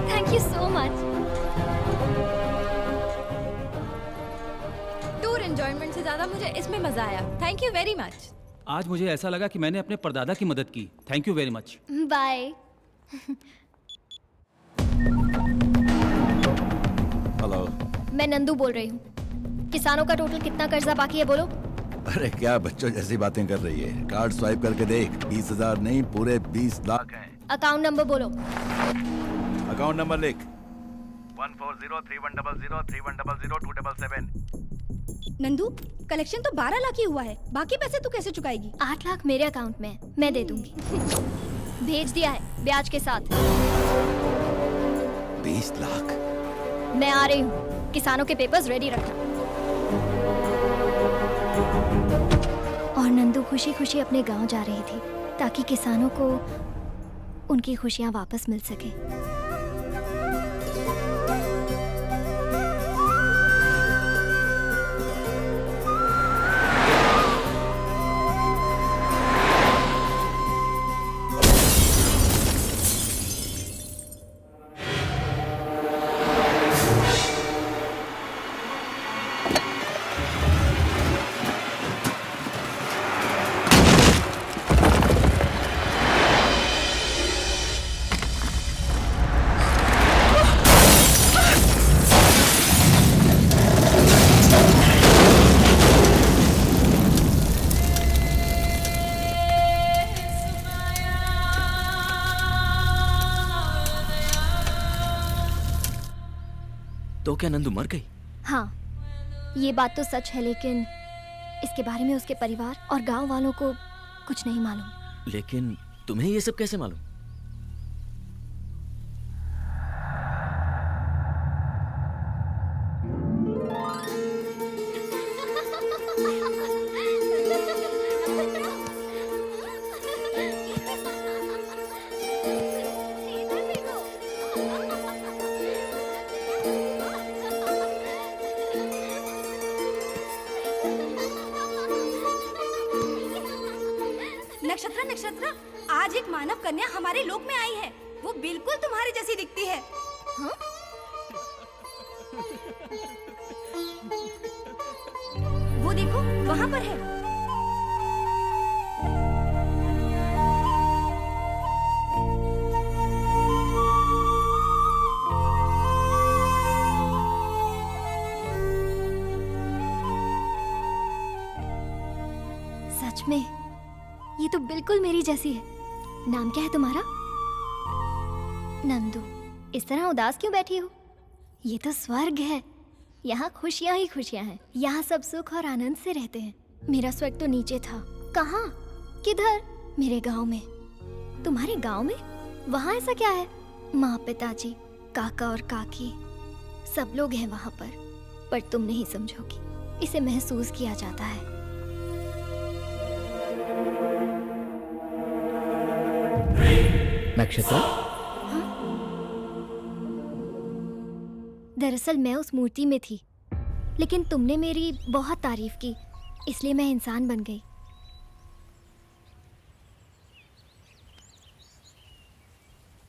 Thank you so much. Tour enjoyment से ज्यादा मुझे इसमें मजा आया। Thank you very much. आज मुझे ऐसा लगा कि मैंने अपने परदादा की मदद की। Thank you very much. Bye. Hello, मैं नंदू बोल रही हूँ। किसानों का टोटल कितना कर्जा बाकी है बोलो? अरे क्या बच्चों जैसी बातें कर रही है। कार्ड स्वाइप करके देख, 20,000 नहीं पूरे 20 लाख हैं। अकाउंट नंबर बोलो। अकाउंट नंबर लिख। 140310031002777। नंदू, कलेक्शन तो 12 लाख ही हुआ है, बाकी पैसे तू कैसे चुकाएगी? 8 लाख मेरे अकाउंट में है, मैं दे दूंगी। भेज दिया है ब्याज के साथ। 20 लाख। मैं आ रही हूँ, किसानों के पेपर्स रेडी रखना। और नंदू खुशी खुशी अपने गांव जा रही थी ताकि किसानों को उनकी खुशियाँ वापस मिल सके। तो क्या नंदू मर गई? हाँ, ये बात तो सच है, लेकिन इसके बारे में उसके परिवार और गांव वालों को कुछ नहीं मालूम। लेकिन तुम्हें ये सब कैसे मालूम? नक्षत्र नक्षत्र, आज एक मानव कन्या हमारे लोक में आई है। वो बिल्कुल तुम्हारी जैसी दिखती है। हाँ? वो देखो, वहाँ पर है। सच में ये तो बिल्कुल मेरी जैसी है। नाम क्या है तुम्हारा? नंदू। इस तरह उदास क्यों बैठी हो? ये तो स्वर्ग है। यहाँ खुशियाँ ही खुशियाँ हैं। यहाँ सब सुख और आनंद से रहते हैं। मेरा स्वर्ग तो नीचे था। कहाँ? किधर? मेरे गांव में। तुम्हारे गांव में? वहाँ ऐसा क्या है? माँ, पिताजी, काका और काकी सब लोग हैं वहाँ पर तुम नहीं समझोगी। इसे महसूस किया जाता है। नक्षत्र, दरअसल मैं उस मूर्ति में थी, लेकिन तुमने मेरी बहुत तारीफ की, इसलिए मैं इंसान बन गई।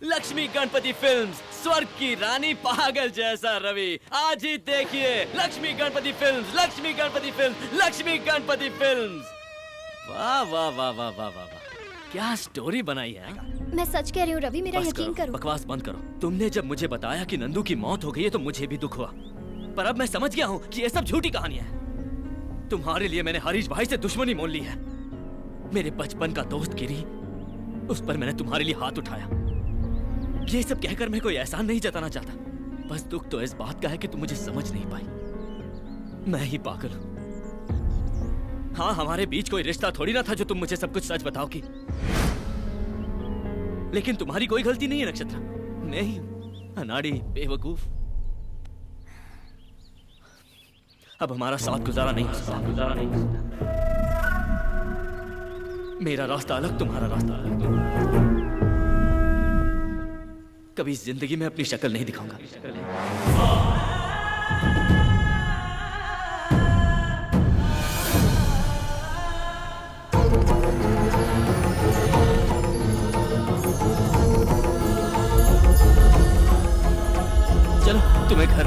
लक्ष्मी गणपति फिल्म्स, स्वर्ग की रानी पागल जैसा रवि। आज ही देखिए Lakshmi Ganpati films, Lakshmi Ganpati films, Lakshmi Ganpati films. वाह वाह वाह वाह वाह वाह वाह, क्या स्टोरी बनाई है। मैं सच कह रही हूँ रवि, मेरा यकीन करो। बकवास बंद करो। तुमने जब मुझे बताया कि नंदू की मौत हो गई है तो मुझे भी दुख हुआ, पर अब मैं समझ गया हूँ कि ये सब झूठी कहानियां हैं। तुम्हारे लिए मैंने हरीश भाई से दुश्मनी मोल ली है। मेरे बचपन का दोस्त गिरी, उस पर मैंने तुम्हारे लिए हाथ उठाया। ये सब कहकर मैं कोई एहसान नहीं जताना चाहता, बस दुख तो इस बात का है कि तुम मुझे समझ नहीं पाई। मैं ही पागल हूँ। हाँ, हमारे बीच कोई रिश्ता थोड़ी ना था जो तुम मुझे सब कुछ सच बताओगी। लेकिन तुम्हारी कोई गलती नहीं है नक्षत्र। मैं ही हूं अनाड़ी, बेवकूफ। अब हमारा साथ गुजारा नहीं हो सकता। मेरा रास्ता अलग, तुम्हारा रास्ता अलग। कभी जिंदगी में अपनी शक्ल नहीं दिखाऊंगा। चलो तुम्हें घर।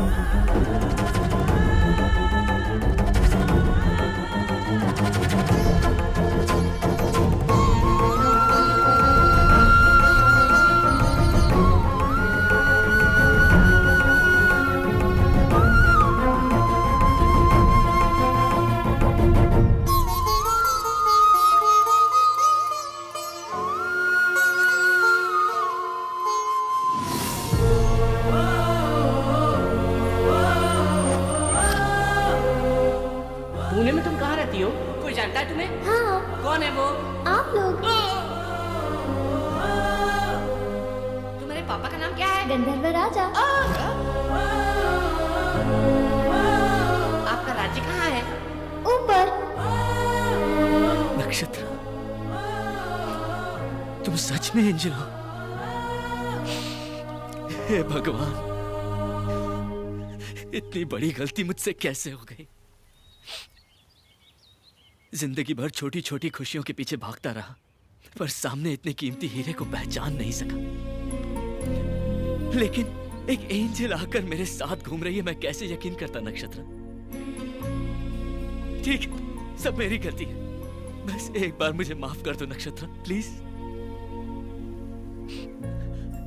पुणे में तुम कहाँ रहती हो? कोई जानता है तुम्हें? हाँ। कौन है वो? आप लोग। तुम्हारे पापा का नाम क्या है? गंधर्व राजा। आपका राज्य कहाँ है? ऊपर। नक्षत्र, तुम सच में एंजल हो? हे भगवान, इतनी बड़ी गलती मुझसे कैसे हो गई। जिंदगी भर छोटी छोटी खुशियों के पीछे भागता रहा, पर सामने इतने कीमती हीरे को पहचान नहीं सका। लेकिन एक एंजल आकर मेरे साथ घूम रही है, मैं कैसे यकीन करता नक्षत्र। ठीक है, सब मेरी गलती है। बस एक बार मुझे माफ कर दो नक्षत्र, प्लीज।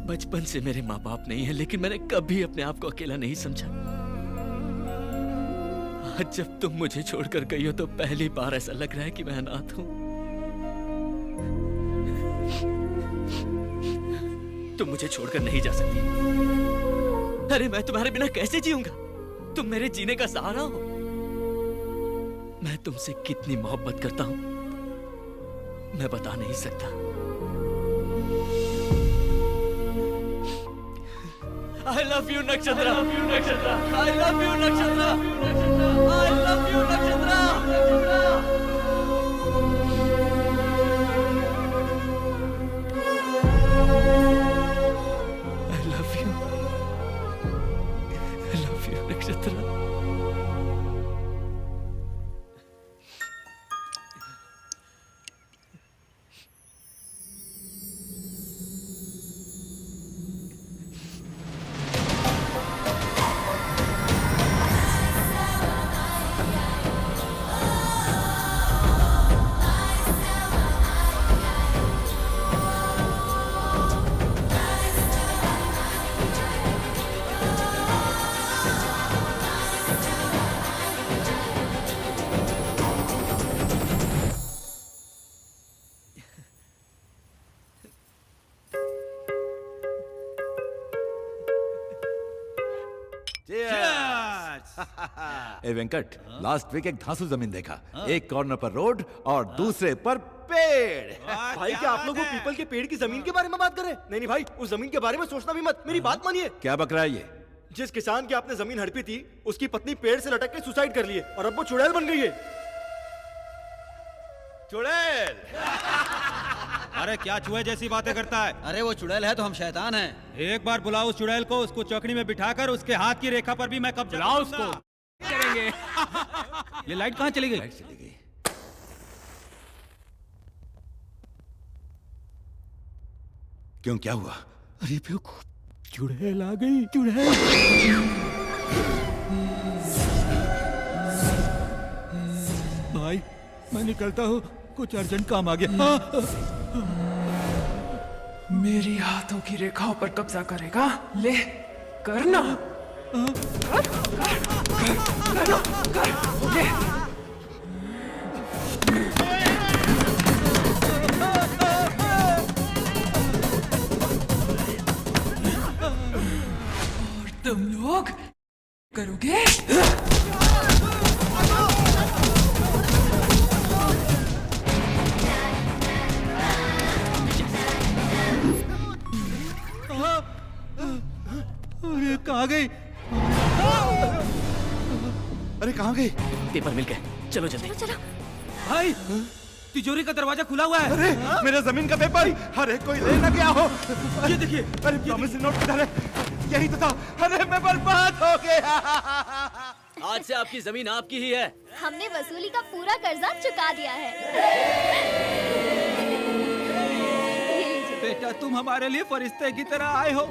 बचपन से मेरे माँ बाप नहीं है, लेकिन मैंने कभी अपने आप को अकेला नहीं समझा। आज जब तुम मुझे छोड़कर गई हो तो पहली बार ऐसा लग रहा है कि मैं अनाथ हूं। तुम मुझे छोड़कर नहीं जा सकती। अरे मैं तुम्हारे बिना कैसे जीऊंगा? तुम मेरे जीने का सहारा हो। मैं तुमसे कितनी मोहब्बत करता हूं मैं बता नहीं सकता। I love you Nakshatra. I love you Nakshatra. I love you Nakshatra. I love you Nakshatra. I love you। I love you Nakshatra. ए वेंकट, लास्ट वीक एक धांसू जमीन देखा। एक कॉर्नर पर रोड और दूसरे पर पेड़। भाई क्या आप लोग वो पीपल के पेड़ की जमीन के बारे में बात कर रहे हैं? नहीं नहीं भाई, उस जमीन के बारे में सोचना भी मत। मेरी बात मानिए। क्या बक रहा है ये? जिस किसान की आपने जमीन हड़पी थी, उसकी पत्नी पेड़ से लटक के सुसाइड कर लिए और अब वो चुड़ैल बन गई है। चुड़ैल? अरे क्या चूहे जैसी बातें करता है? अरे वो चुड़ैल है तो हम शैतान हैं। एक बार बुलाओ उस चुड़ैल को, उसको चौकड़ी में बिठाकर उसके हाथ की रेखा पर भी मैं कब्जा बुलाओ उसको। करेंगे। ये लाइट कहाँ चली गई? क्यों, क्या हुआ? अरे बेवकूफ, चुड़ैल आ गई। चुड़ैल। भाई मैं निकलता हूँ, कुछ अर्जेंट काम आ गया। मेरी हाथों की रेखाओं पर कब्जा करेगा? ले करना। ले। और तुम लोग करोगे? अरे कहाँ गई? अरे कहाँ गई? पेपर मिल गए, चलो जल्दी। चलो। भाई तिजोरी का दरवाजा खुला हुआ है। अरे मेरा जमीन का पेपर। अरे कोई ले ना गया हो। ये देखिए। अरे प्रॉमिसरी नोट किधर है? यही तो था। अरे मैं बर्बाद हो गया। आज से आपकी जमीन आपकी ही है। हमने वसूली का पूरा कर्जा चुका दिया है। बेटा तुम हमारे लिए फरिश्ते की तरह आए हो।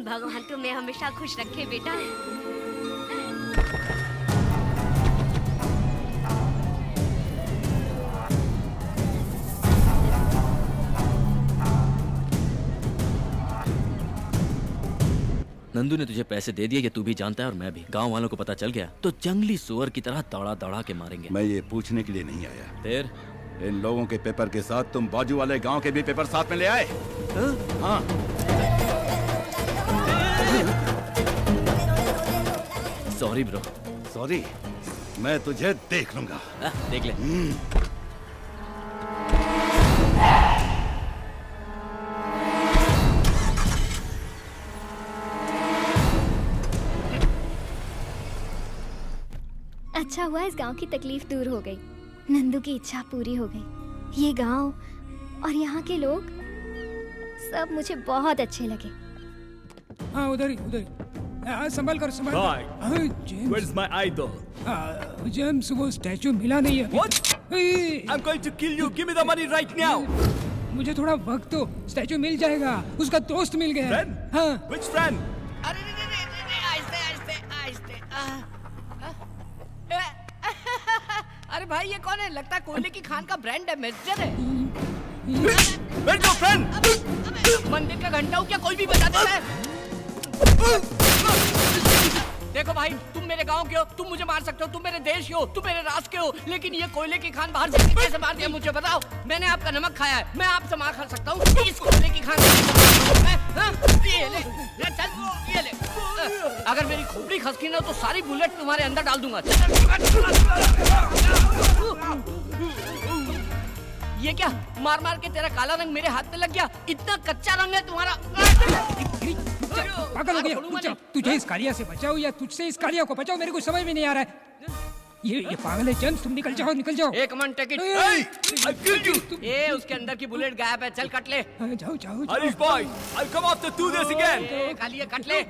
भगवान तुम्हें हमेशा खुश रखे बेटा। नंदू ने तुझे पैसे दे दिए, ये तू भी जानता है और मैं भी। गांव वालों को पता चल गया तो जंगली सुअर की तरह दौड़ा दौड़ा के मारेंगे। मैं ये पूछने के लिए नहीं आया। फिर इन लोगों के पेपर के साथ तुम बाजू वाले गांव के भी पेपर साथ में ले आए? हाँ। Sorry bro. सॉरी? मैं तुझे देख लूंगा। देख ले। अच्छा हुआ इस गांव की तकलीफ दूर हो गई। नंदू की इच्छा पूरी हो गई। ये गांव और यहाँ के लोग सब मुझे बहुत अच्छे लगे। हाँ उधर ही उधर ही। संभाल कर संभाल कर। James, Where's my idol? James वो स्टैचू मिला नहीं है। What? I'm going to kill you. Give me the money right now. मुझे थोड़ा वक्त दो, स्टैचू मिल जाएगा। उसका दोस्त मिल गया। Friend? हाँ। Which friend? अरे भाई ये कौन है? लगता है कोयले की खान का ब्रांड एम्बेसडर है। Where's your friend? मंदिर का घंटा हो क्या कोई भी बता देता है? देखो भाई, तुम मेरे गांव के हो, तुम मुझे मार सकते हो, तुम मेरे देश के हो, तुम मेरे राष्ट्र के हो, लेकिन ये कोयले की खान बाहर से कैसे मार दिया मुझे बताओ? मैंने आपका नमक खाया है, मैं आपसे मार खा सकता हूँ इस कोयले की खान? ये ले, चल ये ले। अगर मेरी खोपड़ी खसकी ना तो सारी बुलेट तुम्हारे अंदर डाल दूंगा। ये क्या मार मार के तेरा काला रंग मेरे हाथ में लग गया? इतना कच्चा रंग है तुम्हारा। पागल हो गया, तुझे इस कालिया से बचाओ या तुझसे इस कालिया को बचाओ, मेरे को समझ में नहीं आ रहा है। ये पागल है जेम्स, तुम निकल जाओ, निकल जाओ। एक मन टिकट। ये उसके अंदर की बुलेट गायब है, चल कट ले। जाओ जाओ। Irish boy, I'll come after do this again. Kaliya cut ले।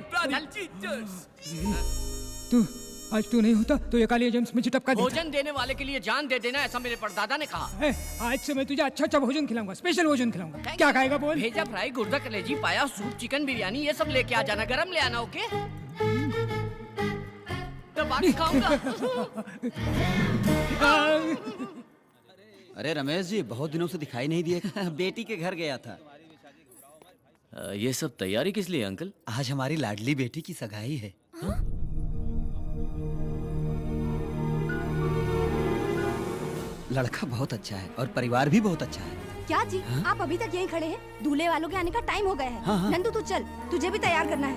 तू आज तू नहीं होता तो ये कालिया जेम्स मुझे टपका देता। भोजन देने वाले के लिए जान दे देना, ऐसा मेरे परदादा ने कहा। आज से मैं तुझे अच्छा अच्छा भोजन खिलाऊंगा, स्पेशल भोजन खिलाऊंगा। क्या खाएगा बोल? भेजा फ्राई, गुर्दा कलेजी, पाया, सूप, चिकन बिरयानी, ये सब लेके आ जाना, गरम ले आना। ओके? तो बाकी खाऊंगा। अरे रमेश जी, बहुत दिनों से दिखाई नहीं दिए। बेटी के घर गया था। ये सब तैयारी किस लिए अंकल? आज हमारी लाडली बेटी की सगाई है। लड़का बहुत अच्छा है और परिवार भी बहुत अच्छा है। क्या जी? आप अभी तक यहीं खड़े हैं? दूल्हे वालों के आने का टाइम हो गया है। हाँ। नंदू तू चल, तुझे भी तैयार करना है।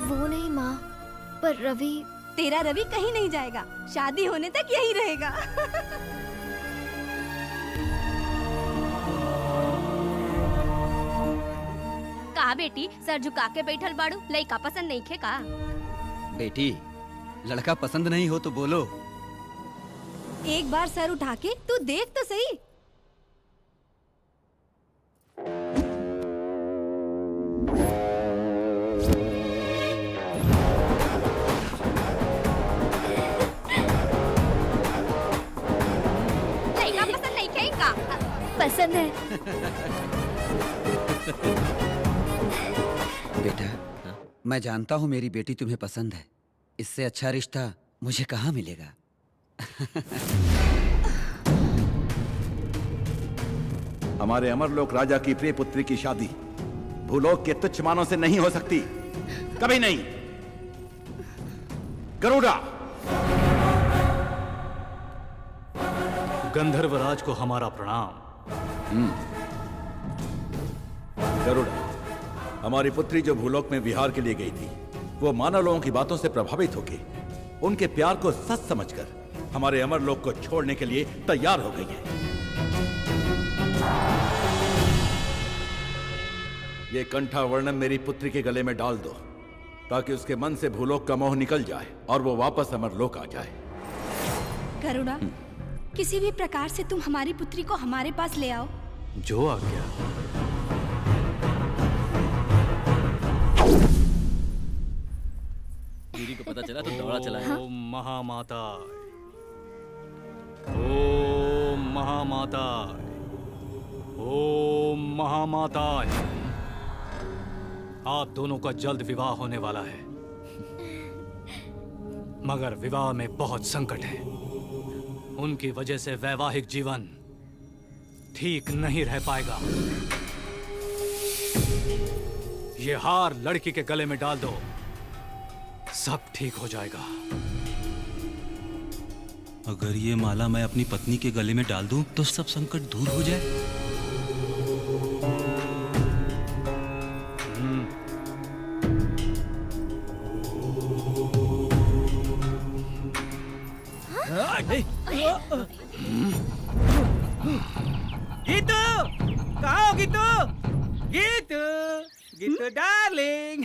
वो नहीं माँ, पर रवि। तेरा रवि कहीं नहीं जाएगा, शादी होने तक यही रहेगा। कहा बेटी, सर झुका के बैठल बाड़ू, लइका पसंद नहीं खे का? बेटी, लड़का पसंद नहीं हो तो बोलो। एक बार सर उठा के तू देख तो सही। लइका पसंद नहीं खे का? पसंद है। बेटा, मैं जानता हूँ मेरी बेटी तुम्हें पसंद है। इससे अच्छा रिश्ता मुझे कहाँ मिलेगा? हमारे अमरलोक राजा की प्रिय पुत्री की शादी भूलोक के तुच्छ मानों से नहीं हो सकती, कभी नहीं। गरुड़ा, गंधर्वराज को हमारा प्रणाम। गरुड़ा, हमारी पुत्री जो भूलोक में विहार के लिए गई थी, वो मानव लोगों की बातों से प्रभावित होकर उनके प्यार को सच समझकर हमारे अमरलोक को छोड़ने के लिए तैयार हो गई है। ये कंठा वर्णम मेरी पुत्री के गले में डाल दो, ताकि उसके मन से भूलोक का मोह निकल जाए और वो वापस अमरलोक आ जाए। करुणा, किसी भी प्रकार से तुम हमारी पुत्री को हमारे पास ले आओ। जो आ गया। दीदी को पता चला तो दौड़ा चला है। ओम महामाता, ओम महामाता, ओम महामाता। आप दोनों का जल्द विवाह होने वाला है, मगर विवाह में बहुत संकट है। उनकी वजह से वैवाहिक जीवन ठीक नहीं रह पाएगा। ये हार लड़की के गले में डाल दो, सब ठीक हो जाएगा। अगर ये माला मैं अपनी पत्नी के गले में डाल दूं तो सब संकट दूर हो जाए। गीतू, कहाँ हो गीतू? गीतू, गीतू डार्लिंग।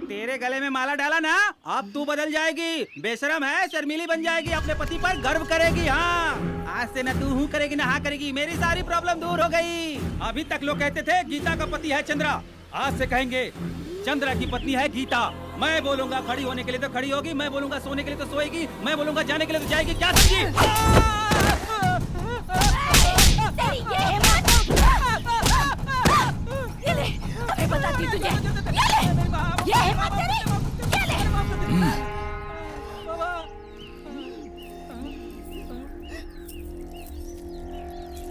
तेरे गले में माला डाला ना, अब तू बदल जाएगी। बेशरम है, शर्मीली बन जाएगी, अपने पति पर गर्व करेगी। हाँ, आज से न तू हूँ करेगी न हाँ करेगी। मेरी सारी प्रॉब्लम दूर हो गई। अभी तक लोग कहते थे गीता का पति है चंद्रा, आज से कहेंगे चंद्रा की पत्नी है गीता। मैं बोलूंगा खड़ी होने के लिए तो खड़ी होगी, मैं बोलूंगा सोने के लिए तो सोएगी, मैं बोलूंगा जाने के लिए तो जाएगी। क्या समझी? अबे बताती तुझे। ये हिम्मत तेरी?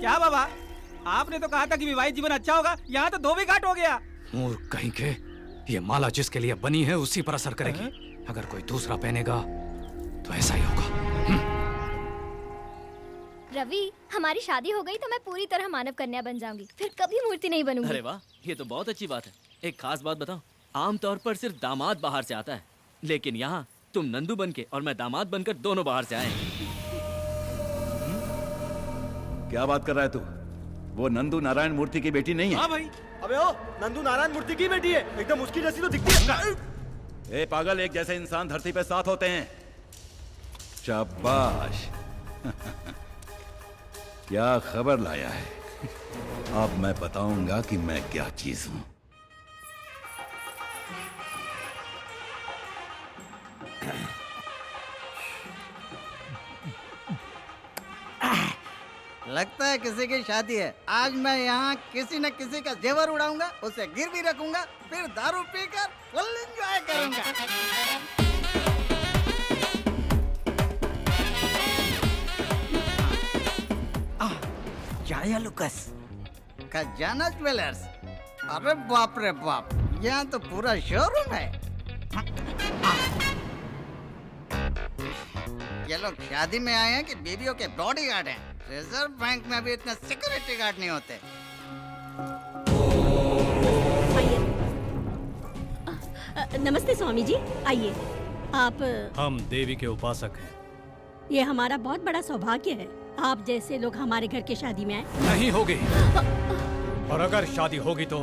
क्या बाबा, आपने तो कहा था कि विवाहित जीवन अच्छा होगा, यहाँ तो धोबी घाट हो गया। मूर्ख कहीं के, ये माला जिसके लिए बनी है उसी पर असर करेगी। अगर कोई दूसरा पहनेगा तो ऐसा ही होगा। रवि, हमारी शादी हो गई तो मैं पूरी तरह मानव कन्या बन जाऊंगी, फिर कभी मूर्ति नहीं बनूंगी। अरे वाह, ये तो बहुत अच्छी बात है। एक खास बात बताओ, आमतौर पर सिर्फ दामाद बाहर से आता है, लेकिन यहाँ तुम नंदू बन के और मैं दामाद बनकर दोनों बाहर से आए हैं। क्या बात कर रहा है तू? वो नंदू नारायण मूर्ति की बेटी नहीं है? हाँ भाई। अबे ओ, नंदू नारायण मूर्ति की बेटी है, एकदम उसकी जैसी तो दिखती है। ए पागल, एक जैसे इंसान धरती पे 7 होते हैं। शाबाश। क्या खबर लाया है? अब मैं बताऊंगा कि मैं क्या चीज हूं। लगता है किसी की शादी है। आज मैं यहाँ किसी न किसी का जेवर उड़ाऊंगा, उसे गिरवी रखूंगा, फिर दारू पीकर फुल एंजॉय करूंगा। जाया लुकस, खजाना ज्वेलर्स। अरे बाप रे बाप, यहाँ तो पूरा शोरूम है। ये लोग शादी में आए हैं कि बीवियों के बॉडीगार्ड हैं? रिजर्व बैंक में भी इतने सिक्योरिटी गार्ड नहीं होते। नमस्ते स्वामी जी, आइए। आप? हम देवी के उपासक हैं। ये हमारा बहुत बड़ा सौभाग्य है, आप जैसे लोग हमारे घर की शादी में आए। नहीं होगी, और अगर शादी होगी तो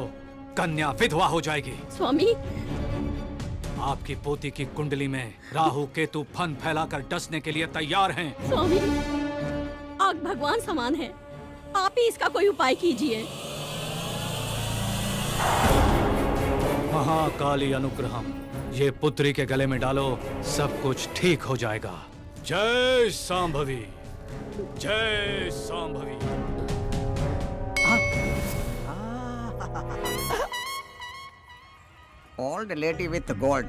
कन्या विधवा हो जाएगी। स्वामी, आपकी पोती की कुंडली में राहु केतु फन फैलाकर डसने के लिए तैयार हैं। स्वामी, आग भगवान समान है, आप ही इसका कोई उपाय कीजिए। महाकाली अनुग्रहम, ये पुत्री के गले में डालो, सब कुछ ठीक हो जाएगा। जय सांभवी, जय Shambhavi. Old lady with gold,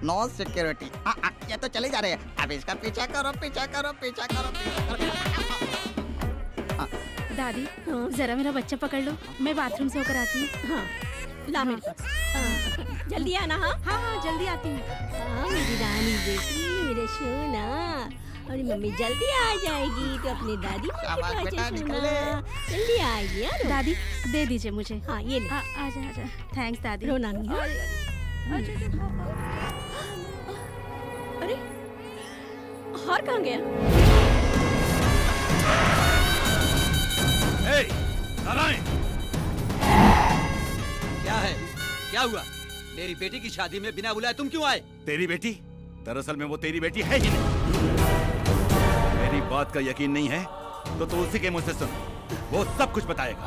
no security. ये तो चले जा रहे हैं। अब इसका पीछा करो, पीछा करो, पीछा करो, पीछा करो। दादी, जरा मेरा बच्चा पकड़ लो, मैं बाथरूम से होकर आती हूँ। हाँ, ला मेरे पास। जल्दी आना। हाँ हाँ, जल्दी आती हूँ। मेरी रानी बेटी, मेरे सोना, और मम्मी जल्दी आ जाएगी तो अपनी दादी जल्दी आइए। दादी, दे दीजिए मुझे। हाँ, ये ले। आजा आजा। थैंक्स दादी। रोना नहीं। अरे, हार कहाँ गया? नारायण, क्या है? क्या हुआ? मेरी बेटी की शादी में बिना बुलाए तुम क्यों आए? तेरी बेटी? दरअसल में वो तेरी बेटी है ही नहीं। मेरी बात का यकीन नहीं है तो तू उसी के मुंह से सुन, वो सब कुछ बताएगा।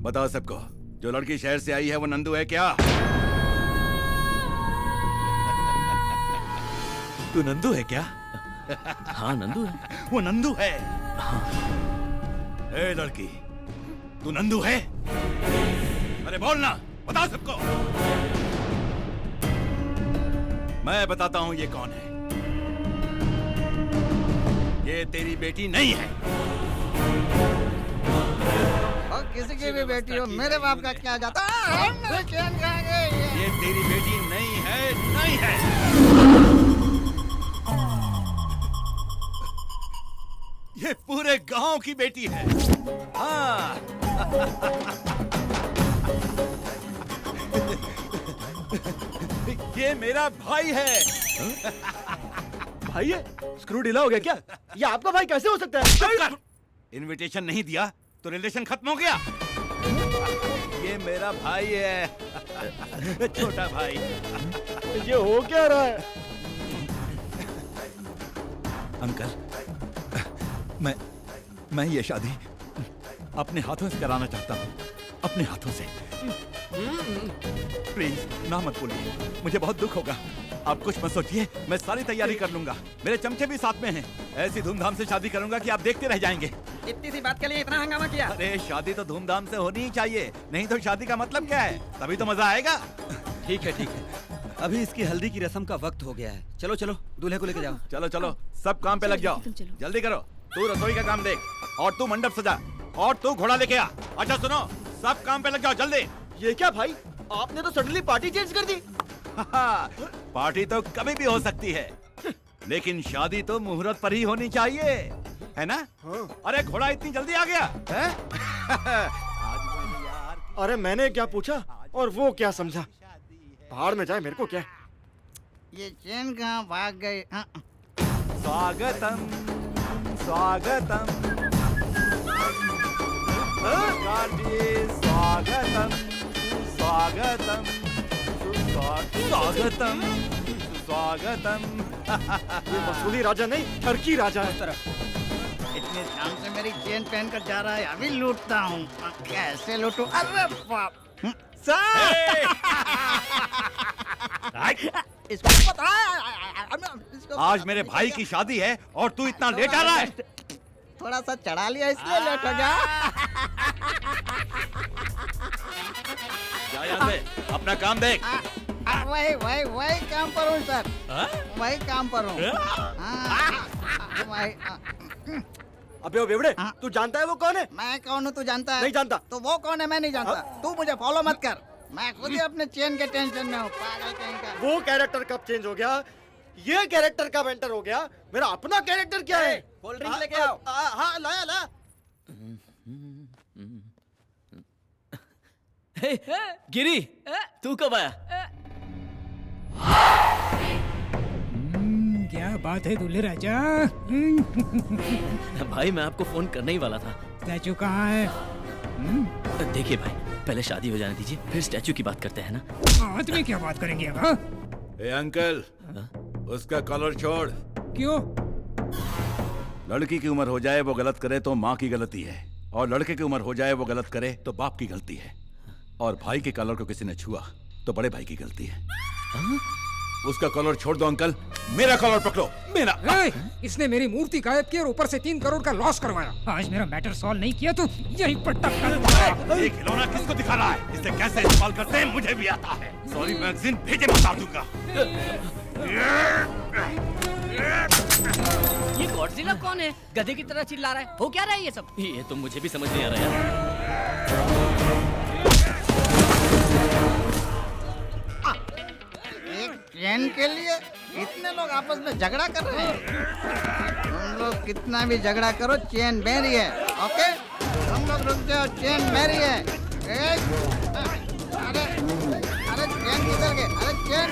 बताओ सबको, जो लड़की शहर से आई है वो नंदू है क्या? तू नंदू है क्या? हाँ, नंदू है। वो नंदू है। हाँ। ए लड़की, तू नंदू है? अरे बोलना, बता सबको। मैं बताता हूँ ये कौन है। ये तेरी बेटी नहीं है। और किसी की भी बेटी हो, मेरे बाप का क्या जाता है? ये तेरी बेटी नहीं है, नहीं है। ये पूरे गांव की बेटी है। हाँ। ये मेरा भाई है। भाई है? स्क्रू ढीला हो गया क्या? ये आपका भाई कैसे हो सकता है? इनविटेशन नहीं दिया तो रिलेशन खत्म हो गया। ये मेरा भाई है, छोटा भाई। ये हो क्या रहा है? अंकल, मैं ये शादी अपने हाथों से कराना चाहता हूँ, अपने हाथों से। प्लीज ना मत बोलिए, मुझे बहुत दुख होगा। आप कुछ मत सोचिए, मैं सारी तैयारी कर लूंगा। मेरे चमचे भी साथ में हैं। ऐसी धूमधाम से शादी करूंगा कि आप देखते रह जाएंगे। इतनी सी बात के लिए इतना हंगामा किया? अरे शादी तो धूमधाम से होनी ही चाहिए, नहीं तो शादी का मतलब क्या है? तभी तो मजा आएगा। ठीक है, ठीक है। अभी इसकी हल्दी की रस्म का वक्त हो गया है। चलो चलो दूल्हे को लेके जाओ। चलो चलो सब काम पे लग जाओ, जल्दी करो। तू रसोई का काम देख, और तू मंडप सजा, और तू घोड़ा लेके आ। अच्छा सुनो, सब काम पे लग जाओ जल्दी। ये क्या भाई, आपने तो सडनली पार्टी चेंज कर दी। पार्टी तो कभी भी हो सकती है, लेकिन शादी तो मुहूर्त पर ही होनी चाहिए, है ना? अरे घोड़ा इतनी जल्दी आ गया है? अरे मैंने क्या पूछा और वो क्या समझा, भाड़ में जाए, मेरे को क्या। ये चैन कहाँ भाग गई? स्वागतम स्वागतम स्वागतम स्वागतम स्वागतम स्वागतम। ये मसूली राजा नहीं, टर्की राजा है। इतने शाम से मेरी चेन पहन कर जा रहा है, अभी लूटता हूँ। कैसे लूटूं? अरे बाप! इसको पता है? आज मेरे भाई की शादी है और तू इतना लेट आ रहा है। थोड़ा सा चढ़ा लिया इसलिए लेट हो गया। जा यहाँ से, अपना काम देख। वही काम पर हूँ सर, वही काम पर हूँ। अबे ओ बेवड़े, तू जानता है वो कौन है? मैं कौन हूँ तू जानता है? नहीं जानता। तो वो कौन है मैं नहीं जानता। तू मुझे फॉलो मत कर, मैं खुद ही अपने चेन के टेंशन में हूँ। पागल कहीं का। वो कैरेक्टर कब चेंज हो गया? ये कैरेक्टर कब एंटर हो गया? मेरा अपना कैरेक्टर क्या है? कोल्ड ड्रिंक लेके आओ। हाँ लाया ला। गिरी, तू कब आया? क्या बात है दूल्हे राजा? भाई मैं आपको फोन करने ही वाला था। स्टैचू कहाँ है? देखिए भाई, पहले शादी हो जाने दीजिए, फिर स्टैचू की बात करते हैं ना। आदमी क्या बात करेंगे अब? ए अंकल, उसका कॉलर छोड़। क्यों? लड़की की उम्र हो जाए वो गलत करे तो माँ की गलती है, और लड़के की उम्र हो जाए वो गलत करे तो बाप की गलती है, और भाई के कॉलर को किसी ने छुआ तो बड़े भाई की गलती है। उसका कॉलर छोड़ दो अंकल, मेरा कॉलर पकड़ो। मेरा इसने मेरी मूर्ति गायब की और ऊपर से 3 करोड़ का लॉस करवाया। आज मेरा मैटर सॉल्व नहीं किया तो यही पर टक्कर। ये खिलौना किसको दिखा रहा है? इसे कैसे इस्तेमाल करते हैं मुझे भी आता है। सॉरी मैगजीन भेजे, बता दूंगा। ये गॉडजिला कौन है? गधे की तरह चिल्ला रहा है, हो क्या रहा है ये सब? ये तो मुझे भी समझ नहीं आ रहा यार। एक चैन के लिए इतने लोग आपस में झगड़ा कर रहे हैं। तुम लोग कितना भी झगड़ा करो, चैन मेरी है। ओके, तुम लोग रुक जाओ, चैन मेरी है। अरे चैन किधर गए? अरे चैन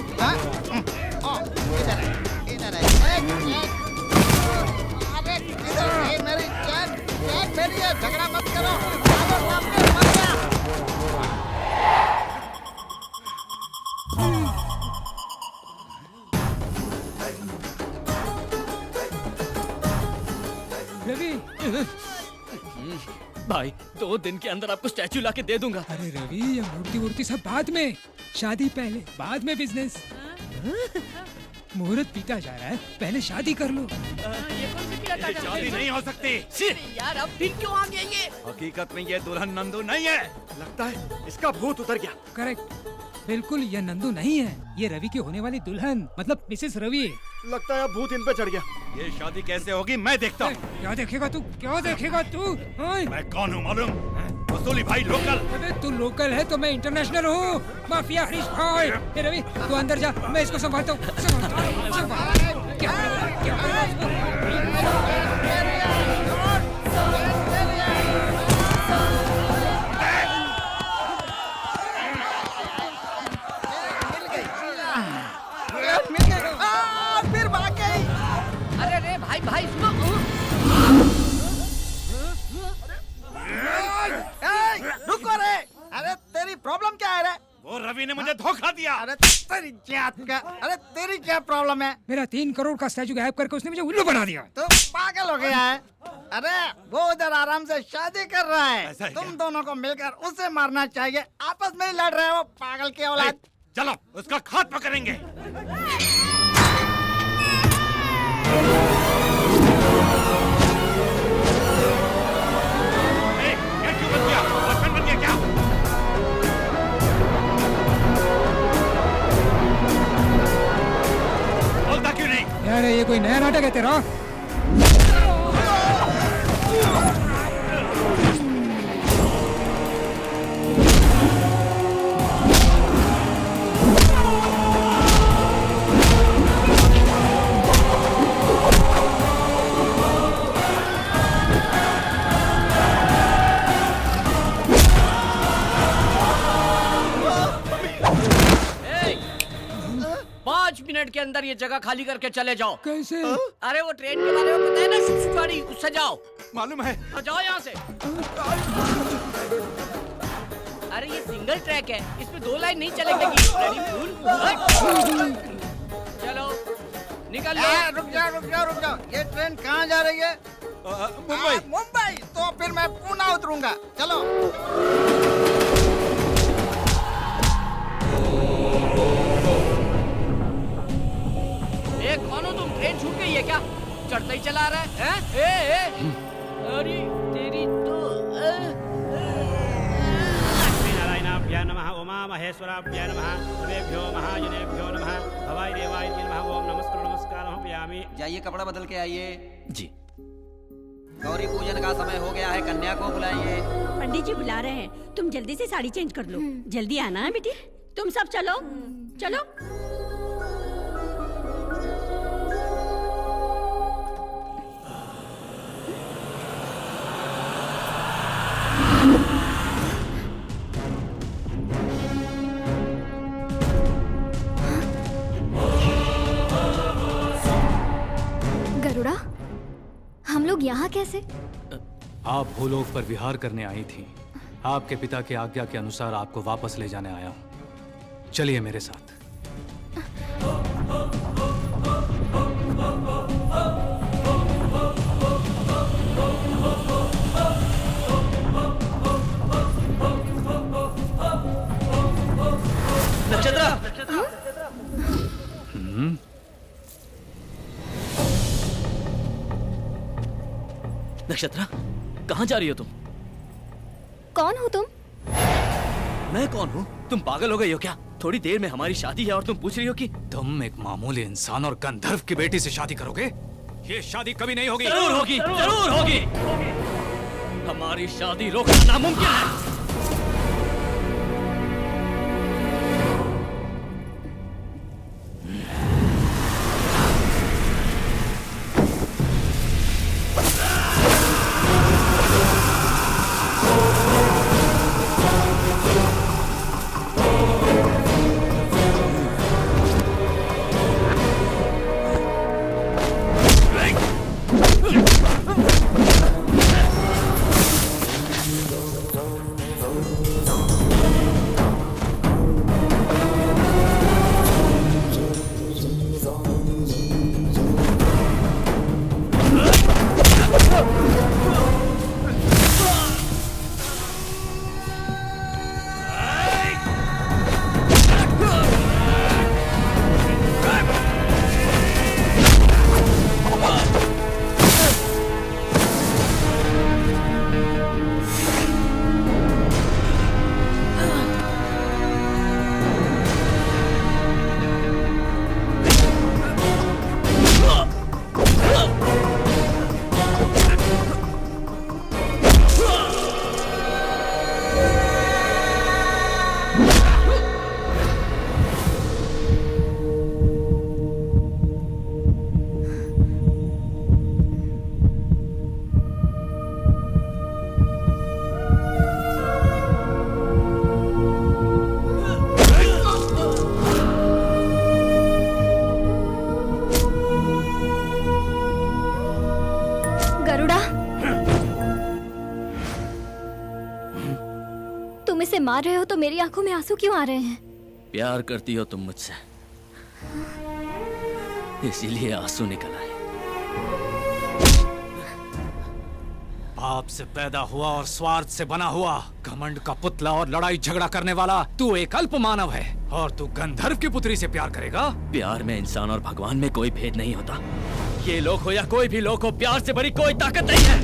इधर है, इधर है। अरे इधर है मेरी चैन, चैन मेरी है। झगड़ा मत करो, मत जा। रवि, भाई 2 दिन के अंदर आपको स्टैचू लाके दे दूंगा। अरे रवि, ये मूर्ति वूर्ति सब बाद में, शादी पहले, बाद में बिजनेस। मुहूर्त पीता जा रहा है, पहले शादी कर लो। ये कौन सी किला काटा? शादी नहीं हो सकती। यार अब फिर क्यों आ गया ये? हकीकत में ये दुल्हन नंदू नहीं है। लगता है इसका भूत उतर गया। करेक्ट, बिल्कुल ये नंदू नहीं है, ये रवि की होने वाली दुल्हन, मतलब मिसेस रवि। लगता है भूत इन पे चढ़ गया। ये शादी कैसे होगी मैं देखता हूँ। क्या देखेगा तू? क्या देखेगा तू? मैं कौन हूँ मालूम? वसूली भाई लोकल। अबे तू लोकल है तो मैं इंटरनेशनल हूँ। माफिया हरीश भाई। ए रवि, तू अंदर जा, मैं इसको संभालता हूँ। फिर भाग गई। अरे रे भाई सुनो। रुको रे। अरे तेरी प्रॉब्लम क्या है रे? वो रवि ने मुझे धोखा दिया। अरे तेरी जात का, अरे तेरी क्या प्रॉब्लम है? मेरा 3 करोड़ का स्टैचू गायब करके उसने मुझे उल्लू बना दिया। तो पागल हो गया है? अरे वो उधर आराम से शादी कर रहा है, तुम दोनों को मिलकर उसे मारना चाहिए। आपस में ही लड़ रहे हो, पागल के औलाद। चलो उसका खात्मा करेंगे। नाटक है तेरा? मिनट के अंदर ये जगह खाली करके चले जाओ। कैसे? अरे वो ट्रेन के बारे में पता है ना, गाड़ी, उससे जाओ। मालूम है। तो जाओ यहाँ से। अरे ये सिंगल ट्रैक है, इसमें 2 लाइन नहीं चलेगी। चलो निकल लो। रुक जाओ। ये ट्रेन कहाँ जा रही है? मुंबई। मुंबई? तो फिर मैं पुणे उतरूंगा। चलो। एक मानो तुम, ट्रेन छूट गई है क्या? चढ़ता ही चला रहा है? अरे तेरी तो लक्ष्मीनारायणाभ्यां नमः, उमा महेश्वराभ्यां नमः, सर्वेभ्यो महाजनेभ्यो नमः, भवाय देवाय नमः, ओम नमस्कारं पयामि। जाइए कपड़ा बदल के आइए। जी। गौरी पूजन का समय हो गया है, कन्या को बुलाइए। पंडित जी बुला रहे हैं, तुम जल्दी से साड़ी चेंज कर लो। जल्दी आना है बेटी। तुम सब चलो चलो। गरुड़ा, हम लोग यहाँ कैसे? आप भूलोक पर विहार करने आई थी। आपके पिता की आज्ञा के अनुसार आपको वापस ले जाने आया हूँ। चलिए मेरे साथ। नक्षत्रा, कहाँ जा रही हो तुम? कौन हो तुम? मैं कौन हूँ? तुम पागल हो गई हो क्या? थोड़ी देर में हमारी शादी है और तुम पूछ रही हो कि तुम एक मामूली इंसान और गंधर्व की बेटी से शादी करोगे? ये शादी कभी नहीं होगी। जरूर होगी, जरूर होगी। हमारी शादी रोकना नामुमकिन है। मार रहे हो तो मेरी आंखों में आंसू क्यों आ रहे हैं? प्यार करती हो तुम मुझसे, इसीलिए आंसू निकल आए। पाप से पैदा हुआ और स्वार्थ से बना हुआ, घमंड का पुतला और लड़ाई झगड़ा करने वाला तू एक अल्प मानव है, और तू गंधर्व की पुत्री से प्यार करेगा? प्यार में इंसान और भगवान में कोई भेद नहीं होता। ये लोग हो या कोई भी लोग हो, प्यार से बड़ी कोई ताकत नहीं है।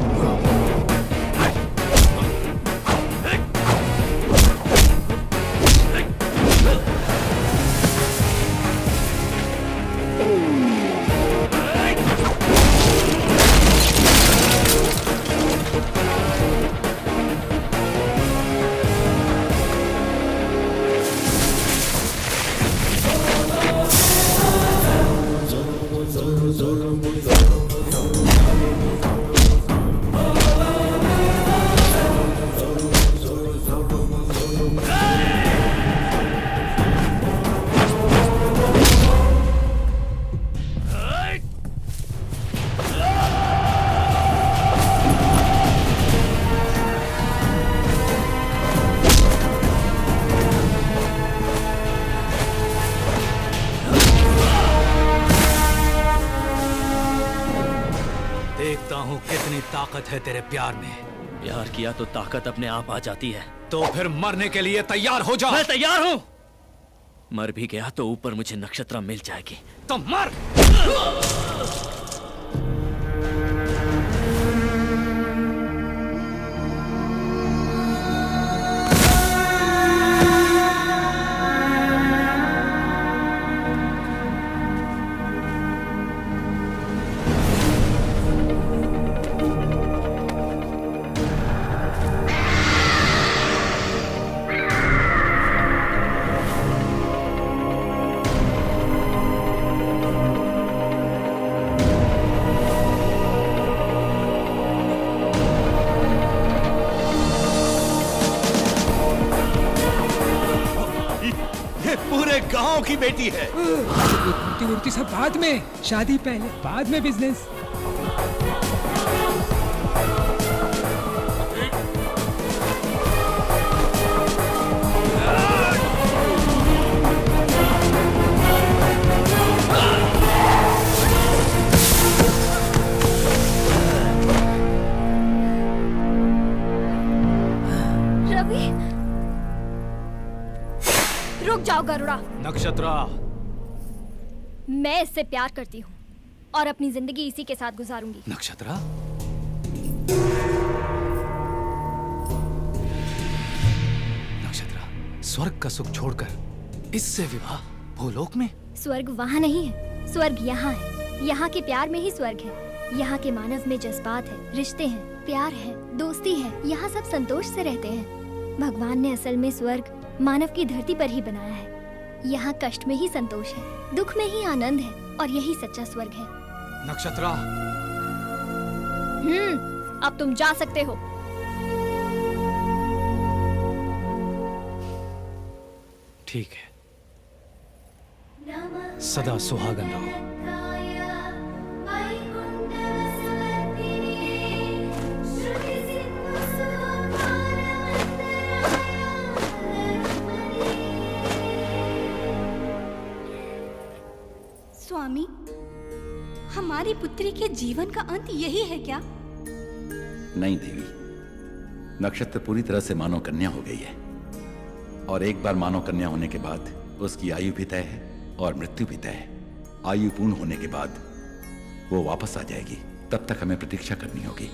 ताकत है तेरे प्यार में। प्यार किया तो ताकत अपने आप आ जाती है। तो फिर मरने के लिए तैयार हो जा। मैं तैयार हूं। मर भी गया तो ऊपर मुझे नक्षत्रा मिल जाएगी। तो मर। गांव की बेटी है। उड़ती उड़ती सब बाद में, शादी पहले, बाद में बिजनेस। रवि, रुक जाओ गरुड़ा। नक्षत्रा, मैं इससे प्यार करती हूँ और अपनी जिंदगी इसी के साथ गुजारूंगी। नक्षत्रा, नक्षत्रा, स्वर्ग का सुख छोड़कर इससे विवाह भूलोक में? स्वर्ग वहाँ नहीं है, स्वर्ग यहाँ है। यहाँ के प्यार में ही स्वर्ग है। यहाँ के मानव में जज्बात है, रिश्ते हैं, प्यार है, दोस्ती है। यहाँ सब संतोष से रहते हैं। भगवान ने असल में स्वर्ग मानव की धरती पर ही बनाया है। यहाँ कष्ट में ही संतोष है, दुख में ही आनंद है, और यही सच्चा स्वर्ग है। नक्षत्रा, अब तुम जा सकते हो। ठीक है, सदा सुहागन रहो। स्वामी, हमारी पुत्री के जीवन का अंत यही है क्या? नहीं देवी, नक्षत्र पूरी तरह से मानव कन्या हो गई है, और एक बार मानव कन्या होने के बाद उसकी आयु भी तय है और मृत्यु भी तय है। आयु पूर्ण होने के बाद वो वापस आ जाएगी, तब तक हमें प्रतीक्षा करनी होगी।